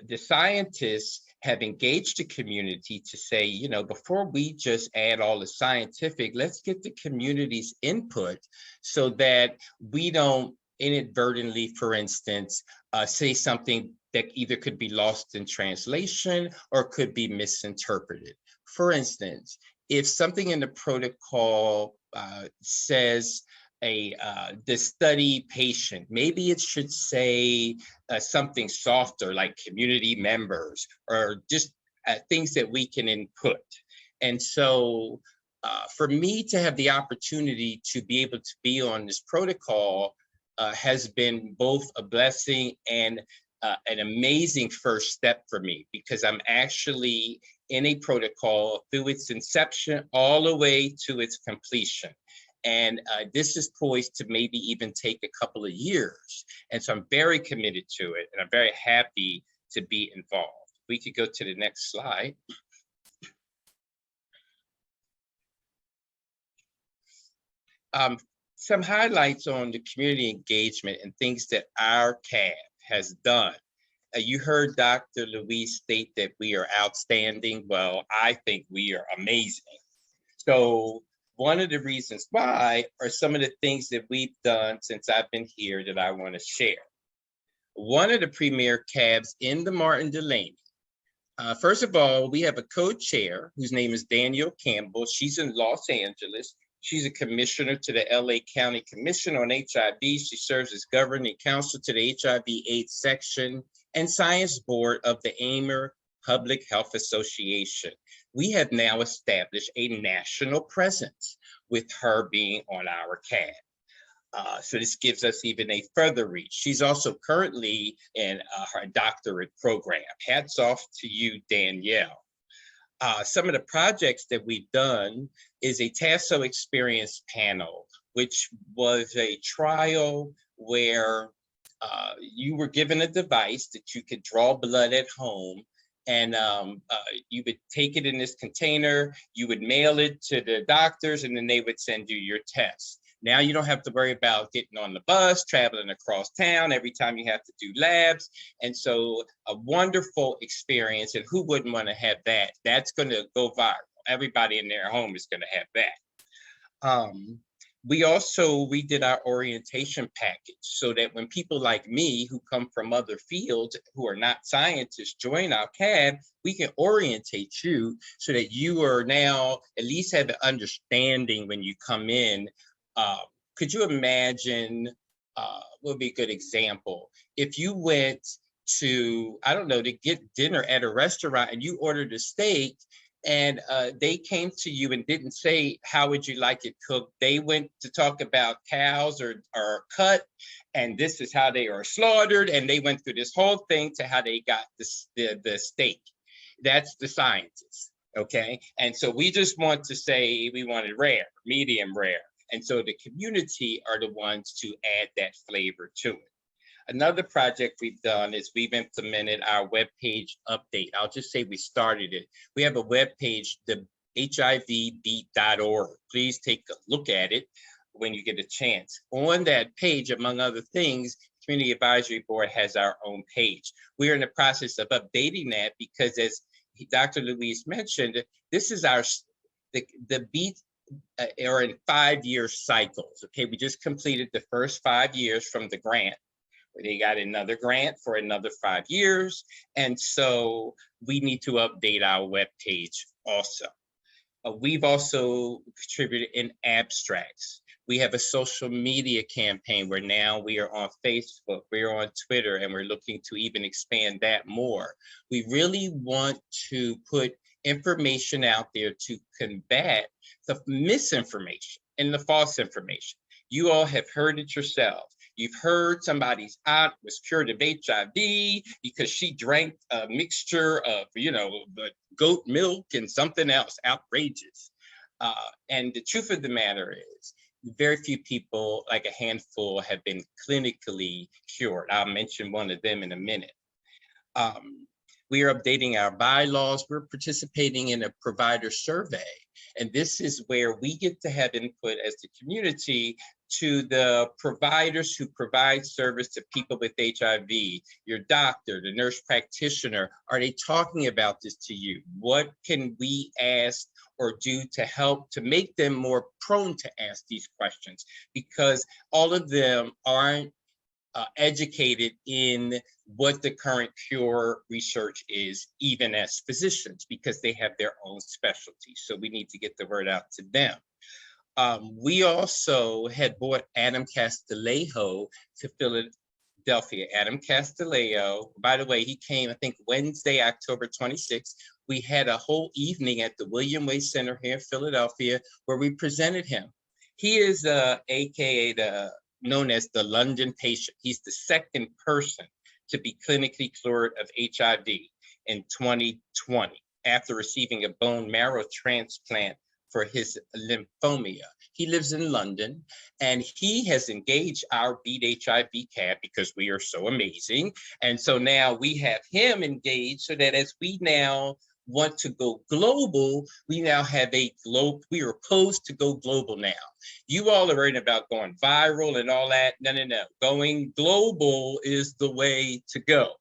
the scientists have engaged the community to say, you know, before we just add all the scientific, let's get the community's input so that we don't inadvertently, for instance, say something that either could be lost in translation or could be misinterpreted. For instance, if something in the protocol says the study patient, maybe it should say something softer like community members or just things that we can input. And so for me to have the opportunity to be able to be on this protocol has been both a blessing and an amazing first step for me, because I'm actually in a protocol through its inception all the way to its completion. And this is poised to maybe even take a couple of years. And so I'm very committed to it, and I'm very happy to be involved. We could go to the next slide. Some highlights on the community engagement and things that our CAB has done. You heard Dr. Luis state that we are outstanding. Well, I think we are amazing. So one of the reasons why are some of the things that we've done since I've been here that I want to share. One of the premier CABs in the Martin Delaney. First of all, we have a co-chair whose name is Danielle Campbell. She's in Los Angeles. She's a commissioner to the LA County Commission on HIV. She serves as governing counsel to the HIV/AIDS section and science board of the AIMER Public Health Association. We have now established a national presence with her being on our CAB. So this gives us even a further reach. She's also currently in her doctorate program. Hats off to you, Danielle. Some of the projects that we've done is a Tasso Experience panel, which was a trial where you were given a device that you could draw blood at home, and you would take it in this container, you would mail it to the doctors, and then they would send you your tests. Now you don't have to worry about getting on the bus, traveling across town every time you have to do labs. And so a wonderful experience, and who wouldn't want to have that? That's going to go viral. Everybody in their home is going to have that. We also redid our orientation package so that when people like me who come from other fields who are not scientists join our CAB, we can orientate you so that you are now at least have an understanding when you come in. Could you imagine, what would be a good example? If you went to, I don't know, to get dinner at a restaurant and you ordered a steak, and they came to you and didn't say, how would you like it cooked? They went to talk about cows are cut, and this is how they are slaughtered. And they went through this whole thing to how they got the steak. That's the scientists, okay? And so we just want to say we want it rare, medium rare. And so the community are the ones to add that flavor to it. Another project we've done is we've implemented our webpage update. I'll just say we started it. We have a webpage, the HIVbeat.org. Please take a look at it when you get a chance. On that page, among other things, Community Advisory Board has our own page. We are in the process of updating that because, as Dr. Louise mentioned, this is the BEAT are in 5-year cycles. Okay, we just completed the first 5 years from the grant. They got another grant for another 5 years. And so we need to update our webpage also. We've also contributed in abstracts. We have a social media campaign where now we are on Facebook, we're on Twitter, and we're looking to even expand that more. We really want to put information out there to combat the misinformation and the false information. You all have heard it yourself. You've heard somebody's aunt was cured of HIV because she drank a mixture of, goat milk and something else outrageous. And the truth of the matter is, very few people, like a handful, have been clinically cured. I'll mention one of them in a minute. We are updating our bylaws. We're participating in a provider survey. And this is where we get to have input as the community to the providers who provide service to people with HIV, your doctor, the nurse practitioner. Are they talking about this to you? What can we ask or do to help to make them more prone to ask these questions? Because all of them aren't educated in what the current cure research is, even as physicians, because they have their own specialties. So we need to get the word out to them. We also had brought Adam Castillejo to Philadelphia. Adam Castillejo, by the way, he came, I think, Wednesday, October 26th. We had a whole evening at the William Way Center here in Philadelphia where we presented him. He is AKA known as the London patient. He's the second person to be clinically cured of HIV in 2020 after receiving a bone marrow transplant for his lymphomia. He lives in London, and he has engaged our BEAT-HIV CAB because we are so amazing. And so now we have him engaged so that as we now want to go global, we now have we are posed to go global now. You all are worried about going viral and all that. No. Going global is the way to go.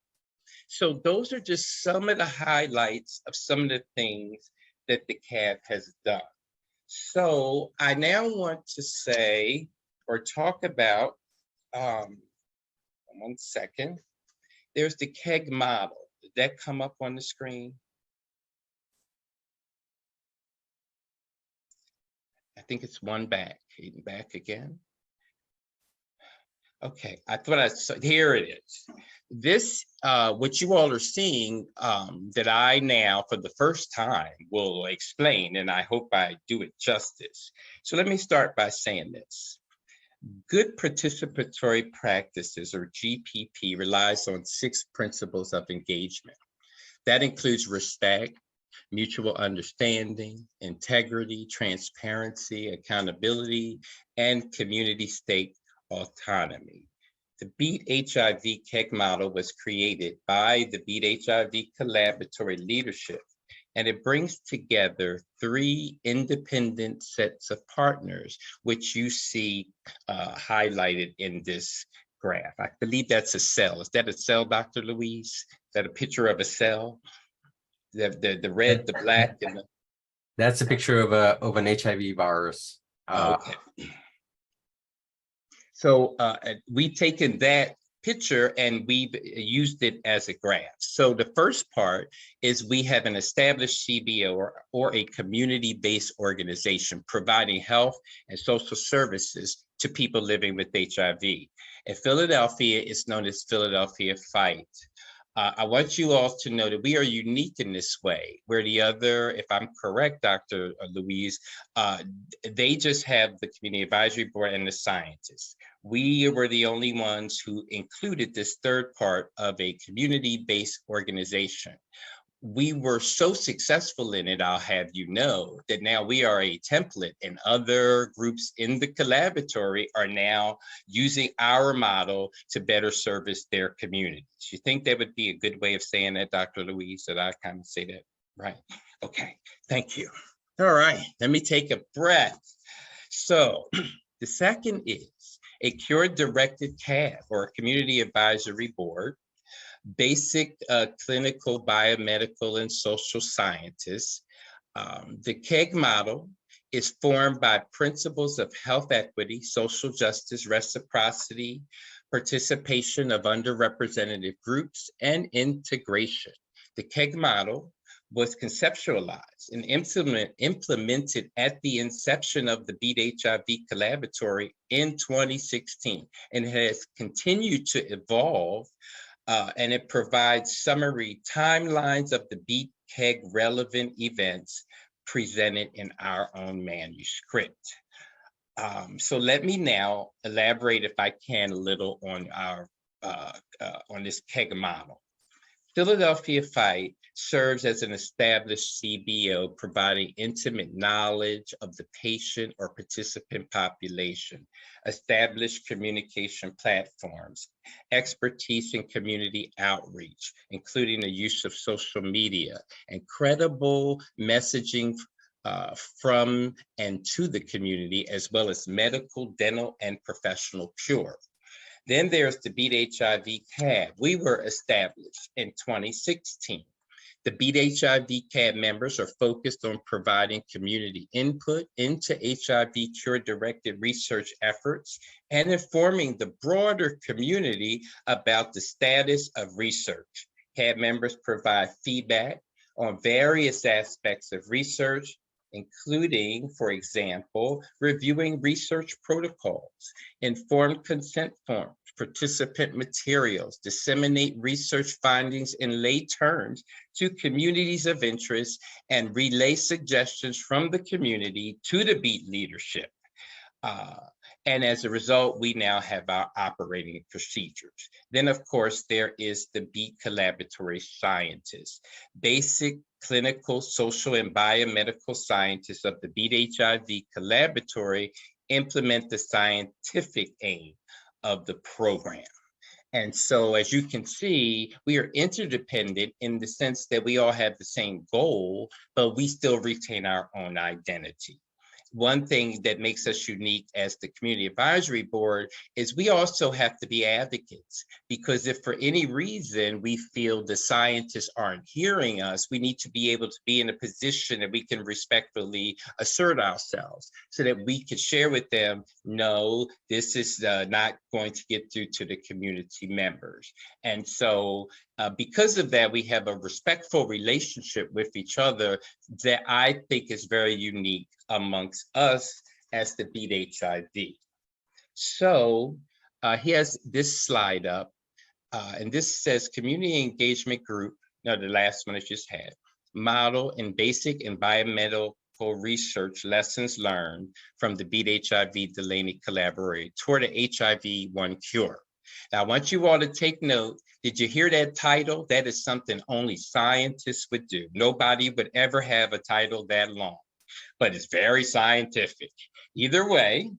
So those are just some of the highlights of some of the things that the CAB has done. So I now want to say or talk about, one second, there's the Keg Model. Did that come up on the screen? I think it's one back. Back again. Okay, I thought I saw, here it is. This, what you all are seeing, that I now, for the first time, will explain, and I hope I do it justice. So let me start by saying this. Good participatory practices, or GPP, relies on 6 principles of engagement. That includes respect, mutual understanding, integrity, transparency, accountability, and community stake autonomy. The BEAT-HIV Keg Model was created by the BEAT-HIV Collaboratory Leadership, and it brings together 3 independent sets of partners, which you see highlighted in this graph. I believe that's a cell. Is that a cell, Dr. Louise? Is that a picture of a cell? The red, the black, and the... That's a picture of an HIV virus. Okay. So we've taken that picture and we've used it as a graph. So the first part is we have an established CBO or a community-based organization providing health and social services to people living with HIV. In Philadelphia, it's known as Philadelphia Fight. I want you all to know that we are unique in this way, where the other, if I'm correct, Dr. Louise, they just have the community advisory board and the scientists. We were the only ones who included this third part of a community-based organization. We were so successful in it, I'll have you know, that now we are a template, and other groups in the collaboratory are now using our model to better service their communities. You think that would be a good way of saying that, Dr. Louise, that I kind of say that, right? Okay, thank you. All right, let me take a breath. So the second is a cure-directed CAB, or a community advisory board. Basic clinical, biomedical, and social scientists. The Keg model is formed by principles of health equity, social justice, reciprocity, participation of underrepresented groups, and integration. The Keg model was conceptualized and implemented at the inception of the BEAT-HIV Collaboratory in 2016, and has continued to evolve. And it provides summary timelines of the BEAT-KEG relevant events presented in our own manuscript. So let me now elaborate, if I can, a little on our on this KEG model. Philadelphia Fight serves as an established CBO, providing intimate knowledge of the patient or participant population, established communication platforms, expertise in community outreach, including the use of social media, and credible messaging from and to the community, as well as medical, dental, and professional cure. Then there's the BEAT-HIV CAB. We were established in 2016. The BEAT-HIV CAB members are focused on providing community input into HIV cure-directed research efforts and informing the broader community about the status of research. CAB members provide feedback on various aspects of research, including, for example, reviewing research protocols, informed consent forms, participant materials, disseminate research findings in lay terms to communities of interest, and relay suggestions from the community to the BEAT leadership. And as a result, we now have our operating procedures. Then, of course, there is the BEAT collaboratory scientists, basic clinical, social, and biomedical scientists of the BEAT-HIV collaboratory implement the scientific aim of the program. And so, as you can see, we are interdependent in the sense that we all have the same goal, but we still retain our own identity. One thing that makes us unique as the Community Advisory Board is we also have to be advocates, because if for any reason we feel the scientists aren't hearing us, we need to be able to be in a position that we can respectfully assert ourselves so that we can share with them, no, this is not going to get through to the community members. And so because of that, we have a respectful relationship with each other that I think is very unique amongst us as the BEAT-HIV. So he has this slide up, and this says community engagement group, no, the last one I just had, model and basic and biomedical research lessons learned from the BEAT-HIV Delaney collaboratory toward the HIV-1 cure. Now, I want you all to take note. Did you hear that title? That is something only scientists would do. Nobody would ever have a title that long, but it's very scientific. Either way,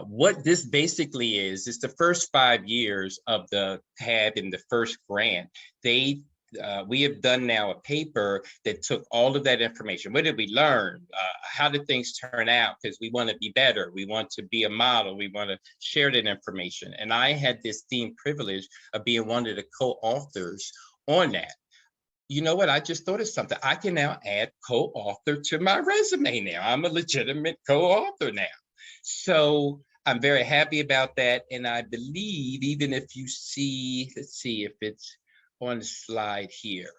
what this basically is the first 5 years of the tab in the first grant. We have done now a paper that took all of that information. What did we learn? How did things turn out? Because we want to be better. We want to be a model. We want to share that information. And I had this esteemed privilege of being one of the co-authors on that. You know what? I just thought of something. I can now add co-author to my resume now. I'm a legitimate co-author now. So I'm very happy about that. And I believe even if you see, let's see if it's on the slide here.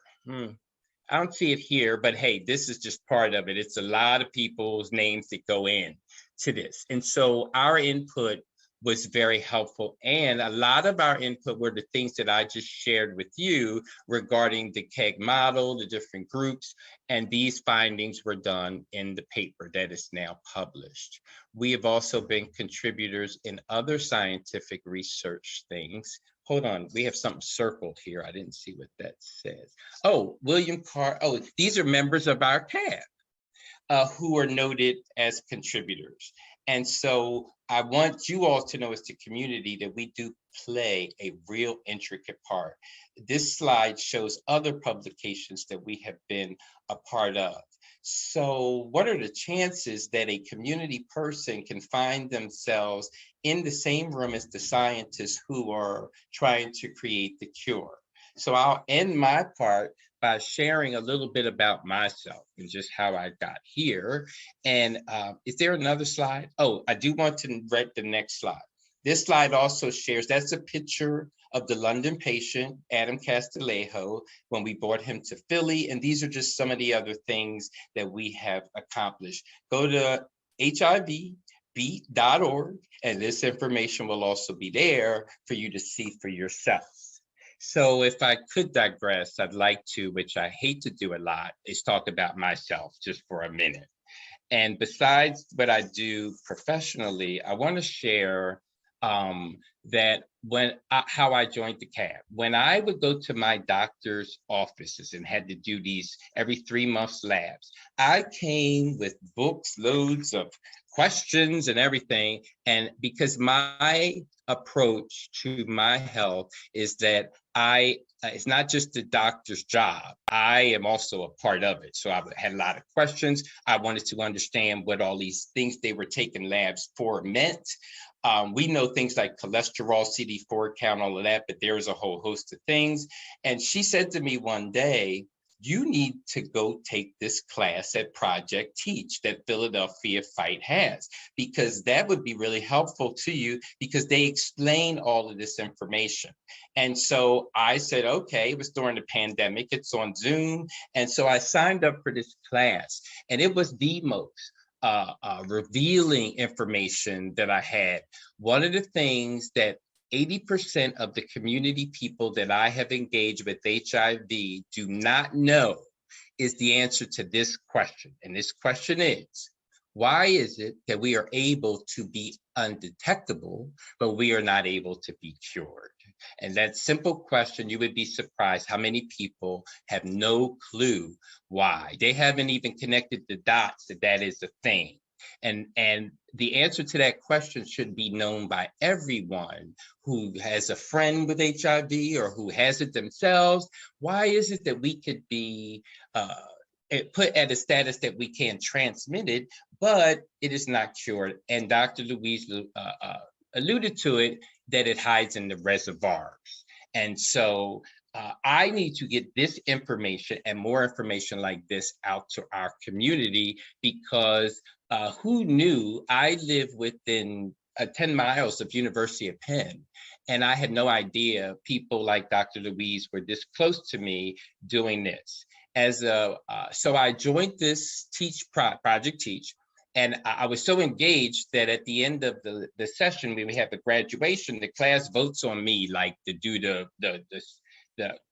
I don't see it here, but hey, this is just part of it. It's a lot of people's names that go in to this. And so our input was very helpful. And a lot of our input were the things that I just shared with you regarding the Keg model, the different groups, and these findings were done in the paper that is now published. We have also been contributors in other scientific research things. Hold on, we have something circled here. I didn't see what that says. Oh, William Carr, oh, these are members of our tab who are noted as contributors. And so I want you all to know as the community that we do play a real intricate part. This slide shows other publications that we have been a part of. So what are the chances that a community person can find themselves in the same room as the scientists who are trying to create the cure? So I'll end my part by sharing a little bit about myself and just how I got here. And is there another slide? Oh, I do want to read the next slide. This slide also shares, that's a picture of the London patient, Adam Castillejo, when we brought him to Philly. And these are just some of the other things that we have accomplished. Go to HIV-BEAT.org, and this information will also be there for you to see for yourself. So if I could digress, I'd like to, which I hate to do a lot, is talk about myself just for a minute. And besides what I do professionally, I want to share that how I joined the CAB. When I would go to my doctor's offices and had to do these every 3 months labs, I came with books, loads of questions and everything. And because my approach to my health is that it's not just the doctor's job. I am also a part of it. So I had a lot of questions. I wanted to understand what all these things they were taking labs for meant. We know things like cholesterol, CD4 count, all of that, but there's a whole host of things. And she said to me one day, you need to go take this class at Project Teach that Philadelphia Fight has, because that would be really helpful to you because they explain all of this information. And so I said, okay, it was during the pandemic, it's on Zoom. And so I signed up for this class, and it was the most revealing information that I had. One of the things that 80% of the community people that I have engaged with HIV do not know is the answer to this question. And this question is, why is it that we are able to be undetectable, but we are not able to be cured? And that simple question, you would be surprised how many people have no clue why. They haven't even connected the dots that that is a thing. And the answer to that question should be known by everyone who has a friend with HIV or who has it themselves. Why is it that we could be put at a status that we can transmit it, but it is not cured? And Dr. Louise alluded to it, that it hides in the reservoirs. And so I need to get this information and more information like this out to our community, because who knew? I live within 10 miles of University of Penn, and I had no idea people like Dr. Louise were this close to me doing this. So I joined this Project Teach, and I was so engaged that at the end of the session, when we have the graduation, the class votes on me like to do the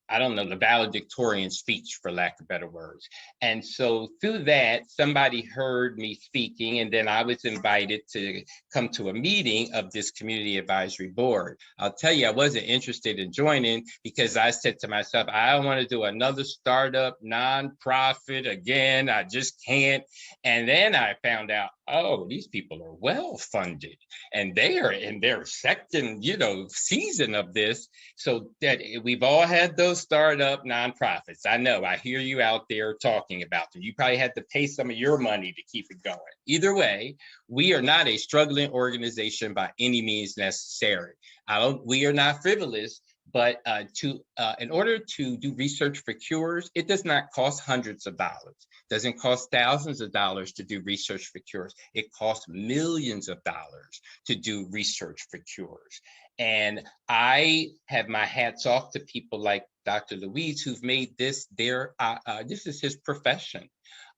I don't know, the valedictorian speech, for lack of better words. And so through that, somebody heard me speaking, and then I was invited to come to a meeting of this community advisory board. I'll tell you, I wasn't interested in joining because I said to myself, I don't want to do another startup nonprofit again. I just can't. And then I found out, oh, these people are well funded and they are in their second, season of this. So that we've all had those startup nonprofits. I know, I hear you out there talking about them. You probably had to pay some of your money to keep it going. Either way, we are not a struggling organization by any means necessary. We are not frivolous, but in order to do research for cures, it does not cost hundreds of dollars. It doesn't cost thousands of dollars to do research for cures. It costs millions of dollars to do research for cures. And I have my hats off to people like Dr. Louise, who've made this this is his profession.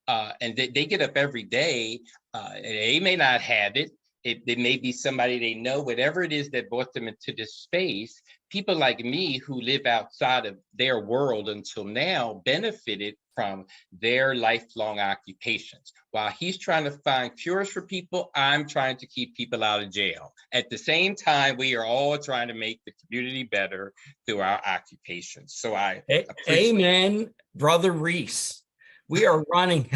And they get up every day. They may not have it. It may be somebody they know, whatever it is that brought them into this space. People like me who live outside of their world until now benefited from their lifelong occupations. While he's trying to find cures for people, I'm trying to keep people out of jail. At the same time, we are all trying to make the community better through our occupations. So I appreciate. Amen, Brother Reese. We are running.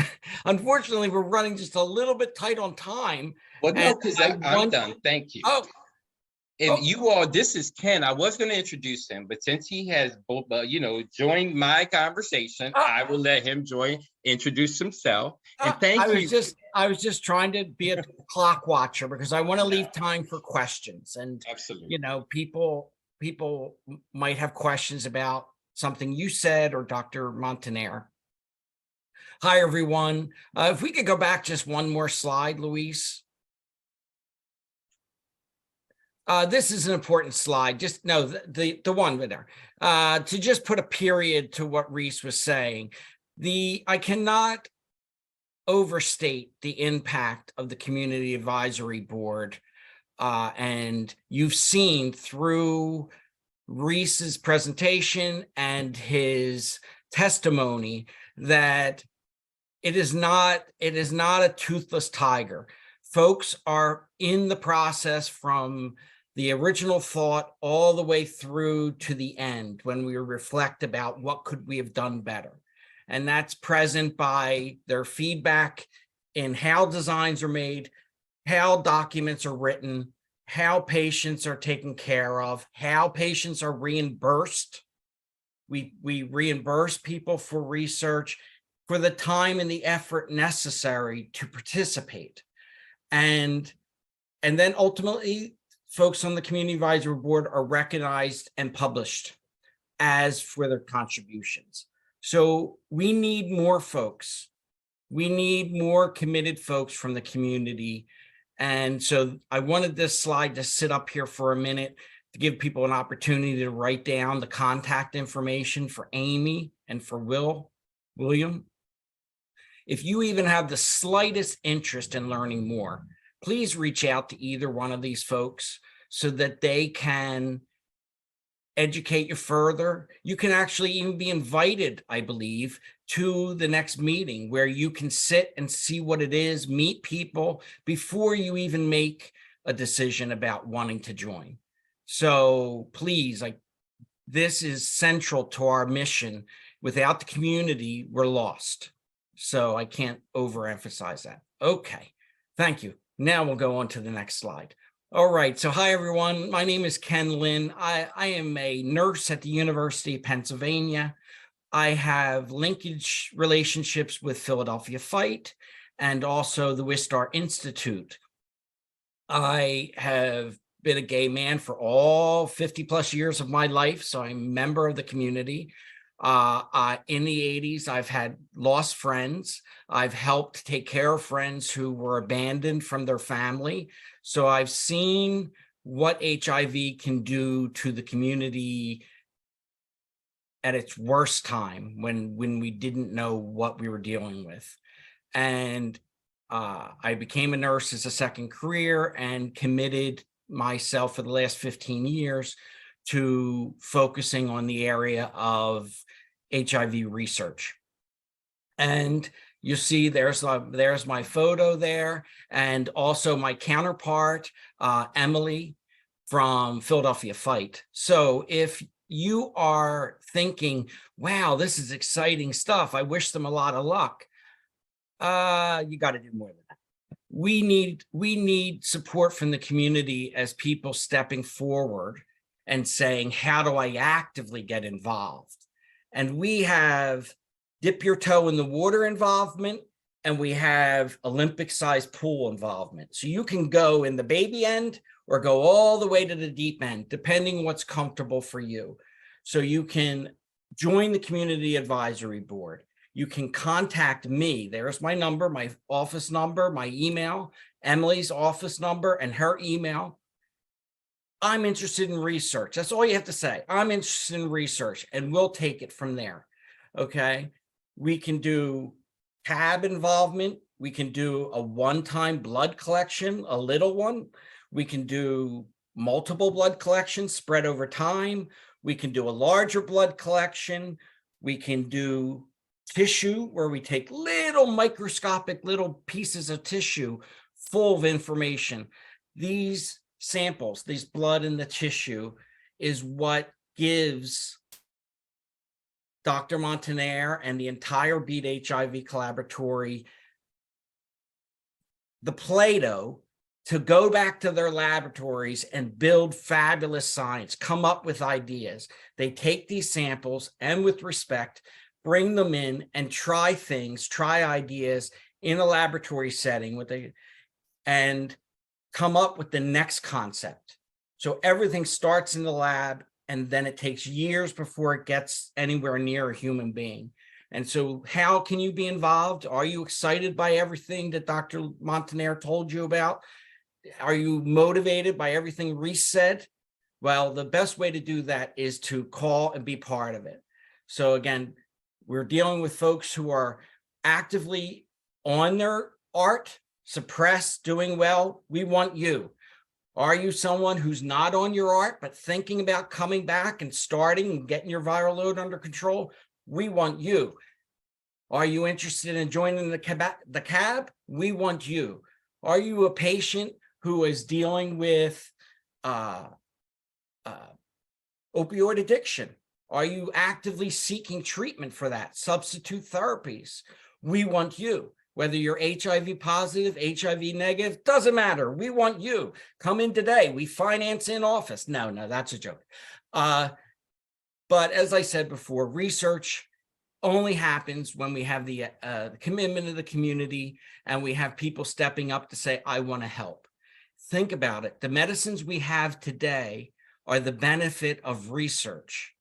Unfortunately, we're running just a little bit tight on time. Well, no, because I'm done. Thank you. Oh. And you all, this is Ken. I was going to introduce him, but since he has, joined my conversation, I will let him introduce himself. And thank you. I was just trying to be a clock watcher because I want to leave time for questions. And absolutely, people might have questions about something you said or Dr. Montaner. Hi, everyone. If we could go back just one more slide, Luis. This is an important slide. Just no, the one with there. To just put a period to what Reese was saying. I cannot overstate the impact of the Community Advisory Board. And you've seen through Reese's presentation and his testimony that it is not a toothless tiger. Folks are in the process from the original thought all the way through to the end when we reflect about what could we have done better. And that's present by their feedback in how designs are made, how documents are written, how patients are taken care of, how patients are reimbursed. We reimburse people for research for the time and the effort necessary to participate. And then ultimately, folks on the Community Advisory Board are recognized and published as for their contributions. So we need more folks. We need more committed folks from the community. And so I wanted this slide to sit up here for a minute to give people an opportunity to write down the contact information for Amy and for William. If you even have the slightest interest in learning more, please reach out to either one of these folks so that they can educate you further. You can actually even be invited, I believe, to the next meeting where you can sit and see what it is, meet people before you even make a decision about wanting to join. So please, this is central to our mission. Without the community, we're lost. So I can't overemphasize that. Okay, thank you. Now we'll go on to the next slide. All right, so hi everyone. My name is Ken Lin. I am a nurse at the University of Pennsylvania. I have linkage relationships with Philadelphia Fight and also the Wistar Institute. I have been a gay man for all 50 plus years of my life, so I'm a member of the community. In the 80s, I've had lost friends. I've helped take care of friends who were abandoned from their family. So I've seen what HIV can do to the community at its worst time when we didn't know what we were dealing with. And I became a nurse as a second career and committed myself for the last 15 years to focusing on the area of HIV research. And you see there's my photo there, and also my counterpart, Emily from Philadelphia Fight. So if you are thinking, wow, this is exciting stuff, I wish them a lot of luck, you got to do more than that. We need support from the community as people stepping forward and saying, how do I actively get involved? And we have dip your toe in the water involvement, and we have Olympic-sized pool involvement. So you can go in the baby end or go all the way to the deep end, depending what's comfortable for you. So you can join the community advisory board. You can contact me. There's my number, my office number, my email, Emily's office number, and her email. I'm interested in research. That's all you have to say. I'm interested in research, and we'll take it from there. Okay. We can do CAB involvement. We can do a one-time blood collection, a little one. We can do multiple blood collections spread over time. We can do a larger blood collection. We can do tissue, where we take little microscopic little pieces of tissue full of information. These samples, these blood and the tissue, is what gives Dr. Montaner and the entire BEAT-HIV collaboratory the Play-Doh to go back to their laboratories and build fabulous science, come up with ideas. They take these samples and, with respect, bring them in and try things, try ideas in a laboratory setting and come up with the next concept. So everything starts in the lab, and then it takes years before it gets anywhere near a human being. And so how can you be involved? Are you excited by everything that Dr. Montaner told you about? Are you motivated by everything Reese said? Well, the best way to do that is to call and be part of it. So again, we're dealing with folks who are actively on their art, suppressed, doing well. We want you. Are you someone who's not on your art, but thinking about coming back and starting and getting your viral load under control? We want you. Are you interested in joining the CAB? We want you. Are you a patient who is dealing with opioid addiction? Are you actively seeking treatment for that? Substitute therapies? We want you. Whether you're HIV positive, HIV negative, doesn't matter. We want you. Come in today. We finance in office. No, that's a joke. But as I said before, research only happens when we have the commitment of the community and we have people stepping up to say, I want to help. Think about it. The medicines we have today are the benefit of research.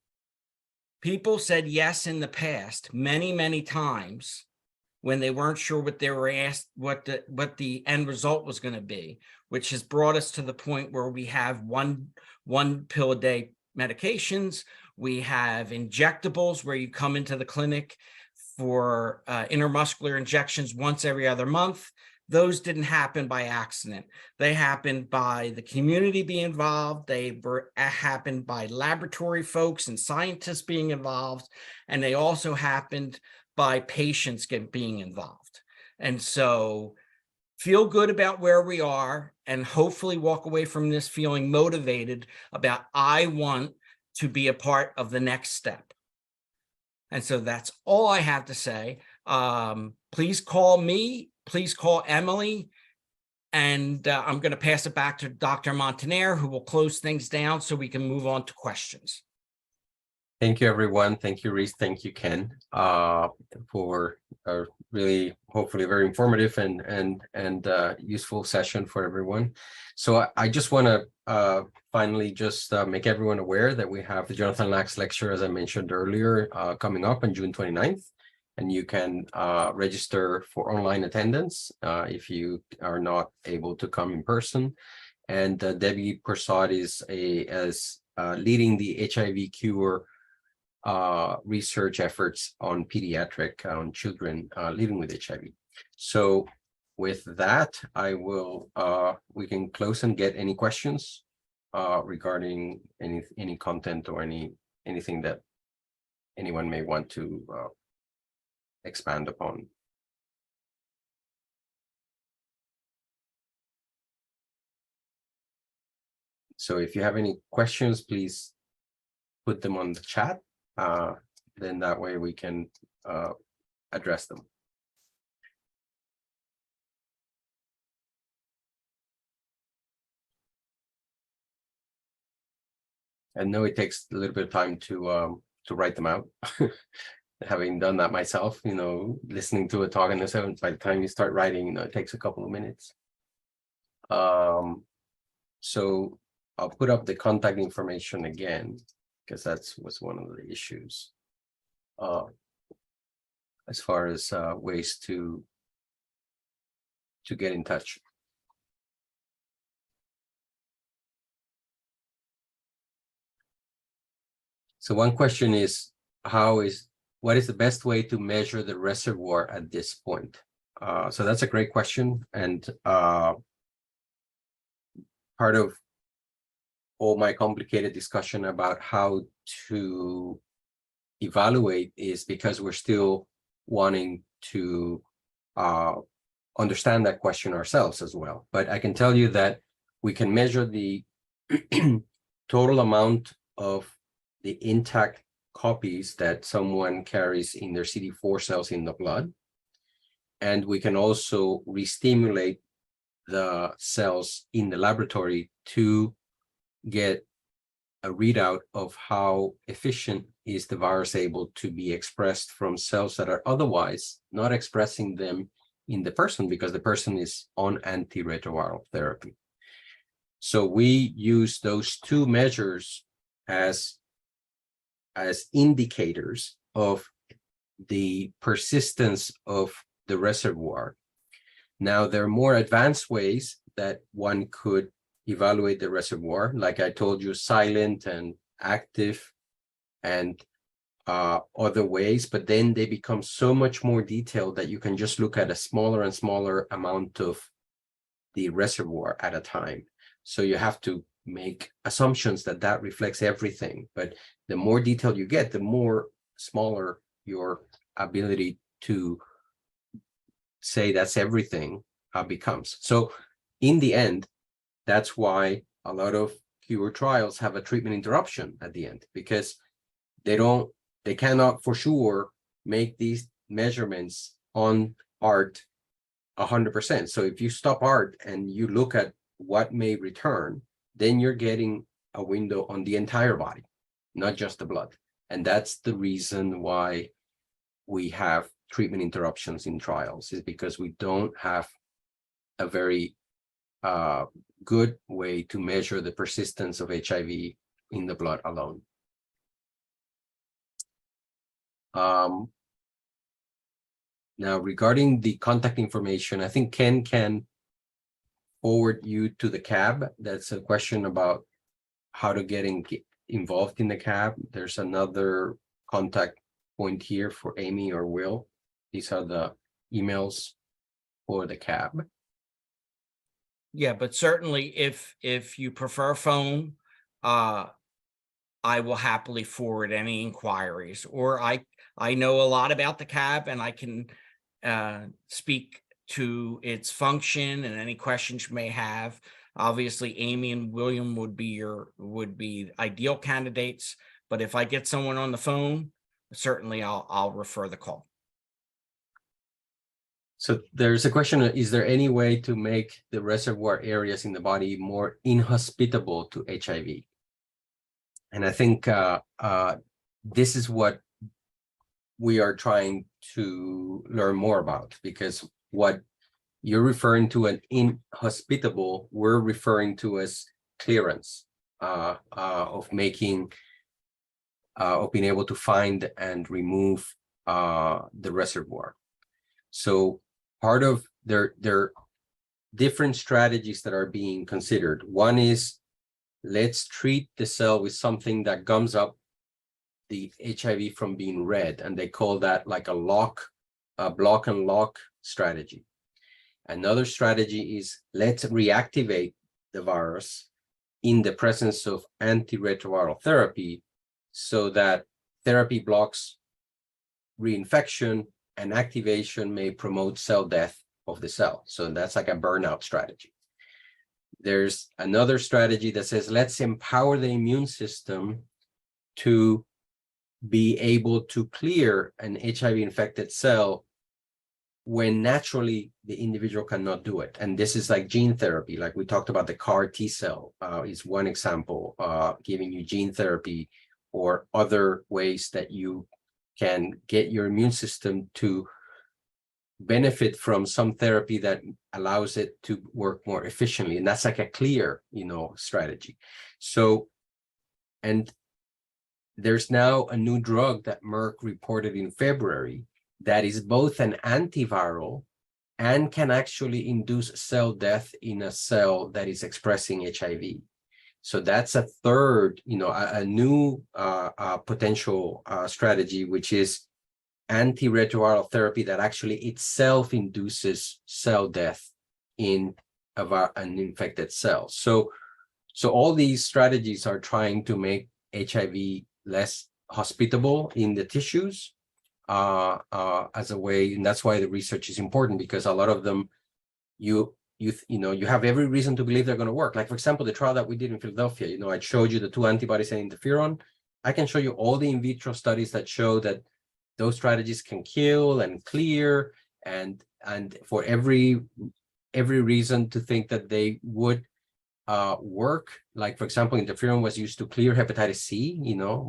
People said yes in the past many, many times when they weren't sure what they were asked, what the end result was going to be, which has brought us to the point where we have one pill a day medications. We have injectables where you come into the clinic for intramuscular injections once every other month. Those didn't happen by accident. They happened by the community being involved. They happened by laboratory folks and scientists being involved. And they also happened by patients being involved. And so feel good about where we are and hopefully walk away from this feeling motivated about, I want to be a part of the next step. And so that's all I have to say. Please call me, please call Emily, and I'm going to pass it back to Dr. Montaner, who will close things down so we can move on to questions. Thank you, everyone. Thank you, Reese. Thank you, Ken, for a really, hopefully, very informative and useful session for everyone. So I just want to finally just make everyone aware that we have the Jonathan Lax lecture, as I mentioned earlier, coming up on June 29th. And you can register for online attendance if you are not able to come in person. And Debbie Persad is leading the HIV cure research efforts on pediatric, on children living with HIV. So with that, I will, we can close and get any questions. regarding any content or anything that anyone may want to expand upon. So if you have any questions, please put them on the chat. Then that way we can address them. I know it takes a little bit of time to write them out. Having done that myself, listening to a talk and so by the time you start writing, it takes a couple of minutes. So I'll put up the contact information again, because was one of the issues as far as ways to get in touch. So one question is, what is the best way to measure the reservoir at this point? So that's a great question. And part of all my complicated discussion about how to evaluate is because we're still wanting to understand that question ourselves as well. But I can tell you that we can measure the total amount of the intact copies that someone carries in their CD4 cells in the blood. And we can also re-stimulate the cells in the laboratory to get a readout of how efficient is the virus able to be expressed from cells that are otherwise not expressing them in the person because the person is on antiretroviral therapy. So we use those two measures as indicators of the persistence of the reservoir. Now, there are more advanced ways that one could evaluate the reservoir, like I told you, silent and active and other ways, but then they become so much more detailed that you can just look at a smaller and smaller amount of the reservoir at a time. So you have to make assumptions that reflects everything. But the more detailed you get, the more smaller your ability to say that's everything becomes. So in the end, that's why a lot of cure trials have a treatment interruption at the end, because they cannot for sure make these measurements on ART 100%. So if you stop ART and you look at what may return, then you're getting a window on the entire body, not just the blood. And that's the reason why we have treatment interruptions in trials, is because we don't have a very good way to measure the persistence of HIV in the blood alone. Now, regarding the contact information, I think Ken can forward you to the CAB. That's a question about how to get involved in the CAB. There's another contact point here for Amy or Will. These are the emails for the CAB. Yeah, but certainly if you prefer phone, I will happily forward any inquiries, or I know a lot about the CAB and I can speak to its function and any questions you may have. Obviously, Amy and William would be ideal candidates, but if I get someone on the phone, certainly I'll refer the call. So there's a question, is there any way to make the reservoir areas in the body more inhospitable to HIV? And I think this is what we are trying to learn more about, because what you're referring to an inhospitable, we're referring to as clearance of being able to find and remove the reservoir. So part of there are different strategies that are being considered. One is, let's treat the cell with something that gums up the HIV from being read, and they call that like a block and lock strategy. Another strategy is, let's reactivate the virus in the presence of antiretroviral therapy, so that therapy blocks reinfection and activation may promote cell death of the cell. So that's like a burnout strategy. There's another strategy that says, let's empower the immune system to be able to clear an HIV infected cell when naturally the individual cannot do it. And this is like gene therapy, like we talked about. The CAR T cell is one example, giving you gene therapy, or other ways that you can get your immune system to benefit from some therapy that allows it to work more efficiently. And that's like a clear, strategy. So, and there's now a new drug that Merck reported in February that is both an antiviral and can actually induce cell death in a cell that is expressing HIV. So that's a third, a new potential strategy, which is antiretroviral therapy that actually itself induces cell death in an infected cell. So all these strategies are trying to make HIV less hospitable in the tissues as a way, and that's why the research is important, because a lot of them, you have every reason to believe they're going to work. Like, for example, the trial that we did in Philadelphia, I showed you the 2 antibodies and interferon. I can show you all the in vitro studies that show that those strategies can kill and clear, and for every reason to think that they would work. Like, for example, interferon was used to clear hepatitis C,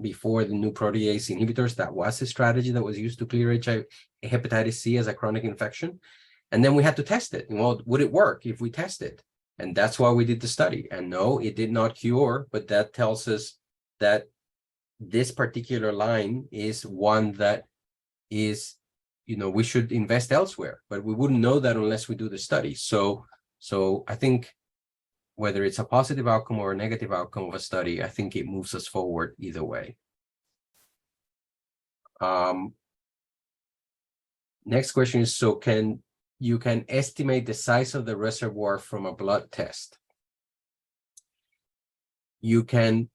before the new protease inhibitors. That was a strategy that was used to clear hepatitis C as a chronic infection. And then we had to test it. Well, would it work if we test it? And that's why we did the study. And no, it did not cure, but that tells us that this particular line is one that is, we should invest elsewhere, but we wouldn't know that unless we do the study. So I think whether it's a positive outcome or a negative outcome of a study, I think it moves us forward either way. Next question is, so you can estimate the size of the reservoir from a blood test? You can.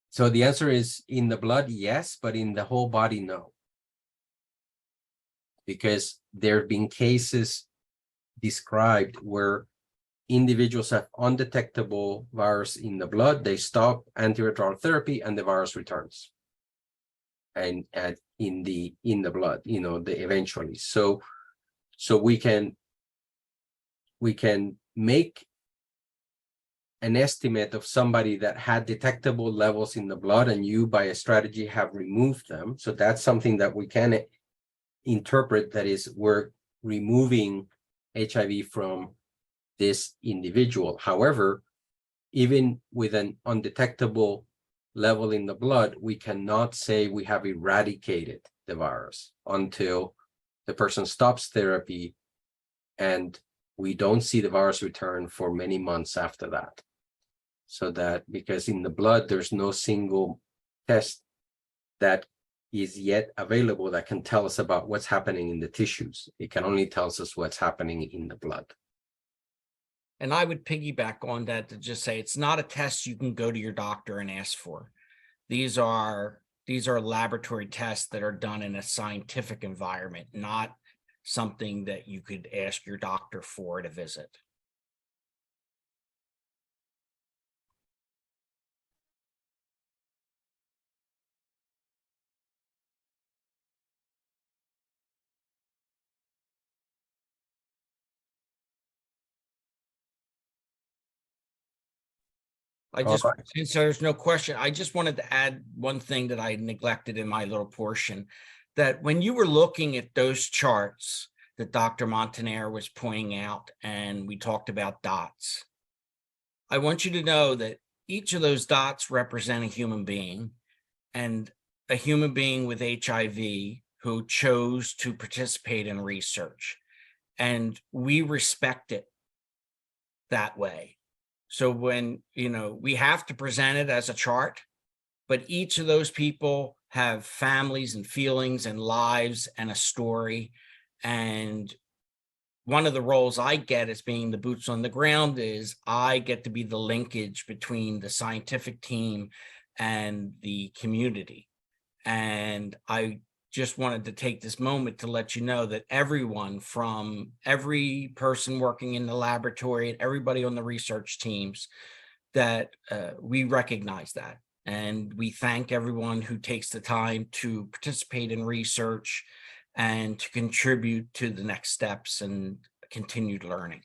So the answer is, in the blood, yes, but in the whole body, no. Because there have been cases described where individuals have undetectable virus in the blood, they stop antiretroviral therapy, and the virus returns. And in the blood, eventually. So we can make an estimate of somebody that had detectable levels in the blood, and you, by a strategy, have removed them. So that's something that we can interpret, that is, we're removing HIV from this individual. However, even with an undetectable level in the blood, we cannot say we have eradicated the virus until the person stops therapy, and we don't see the virus return for many months after that. So that, because in the blood, there's no single test that is yet available that can tell us about what's happening in the tissues. It can only tell us what's happening in the blood. And I would piggyback on that to just say, it's not a test you can go to your doctor and ask for. These are laboratory tests that are done in a scientific environment, not something that you could ask your doctor for at a visit. Since there's no question, I just wanted to add one thing that I neglected in my little portion, that when you were looking at those charts that Dr. Montaner was pointing out, and we talked about dots, I want you to know that each of those dots represent a human being, and a human being with HIV who chose to participate in research. And we respect it that way. So when, we have to present it as a chart, but each of those people have families and feelings and lives and a story. And one of the roles I get as being the boots on the ground is I get to be the linkage between the scientific team and the community. And I just wanted to take this moment to let you know that everyone, from every person working in the laboratory and everybody on the research teams, that we recognize that. And we thank everyone who takes the time to participate in research and to contribute to the next steps and continued learning.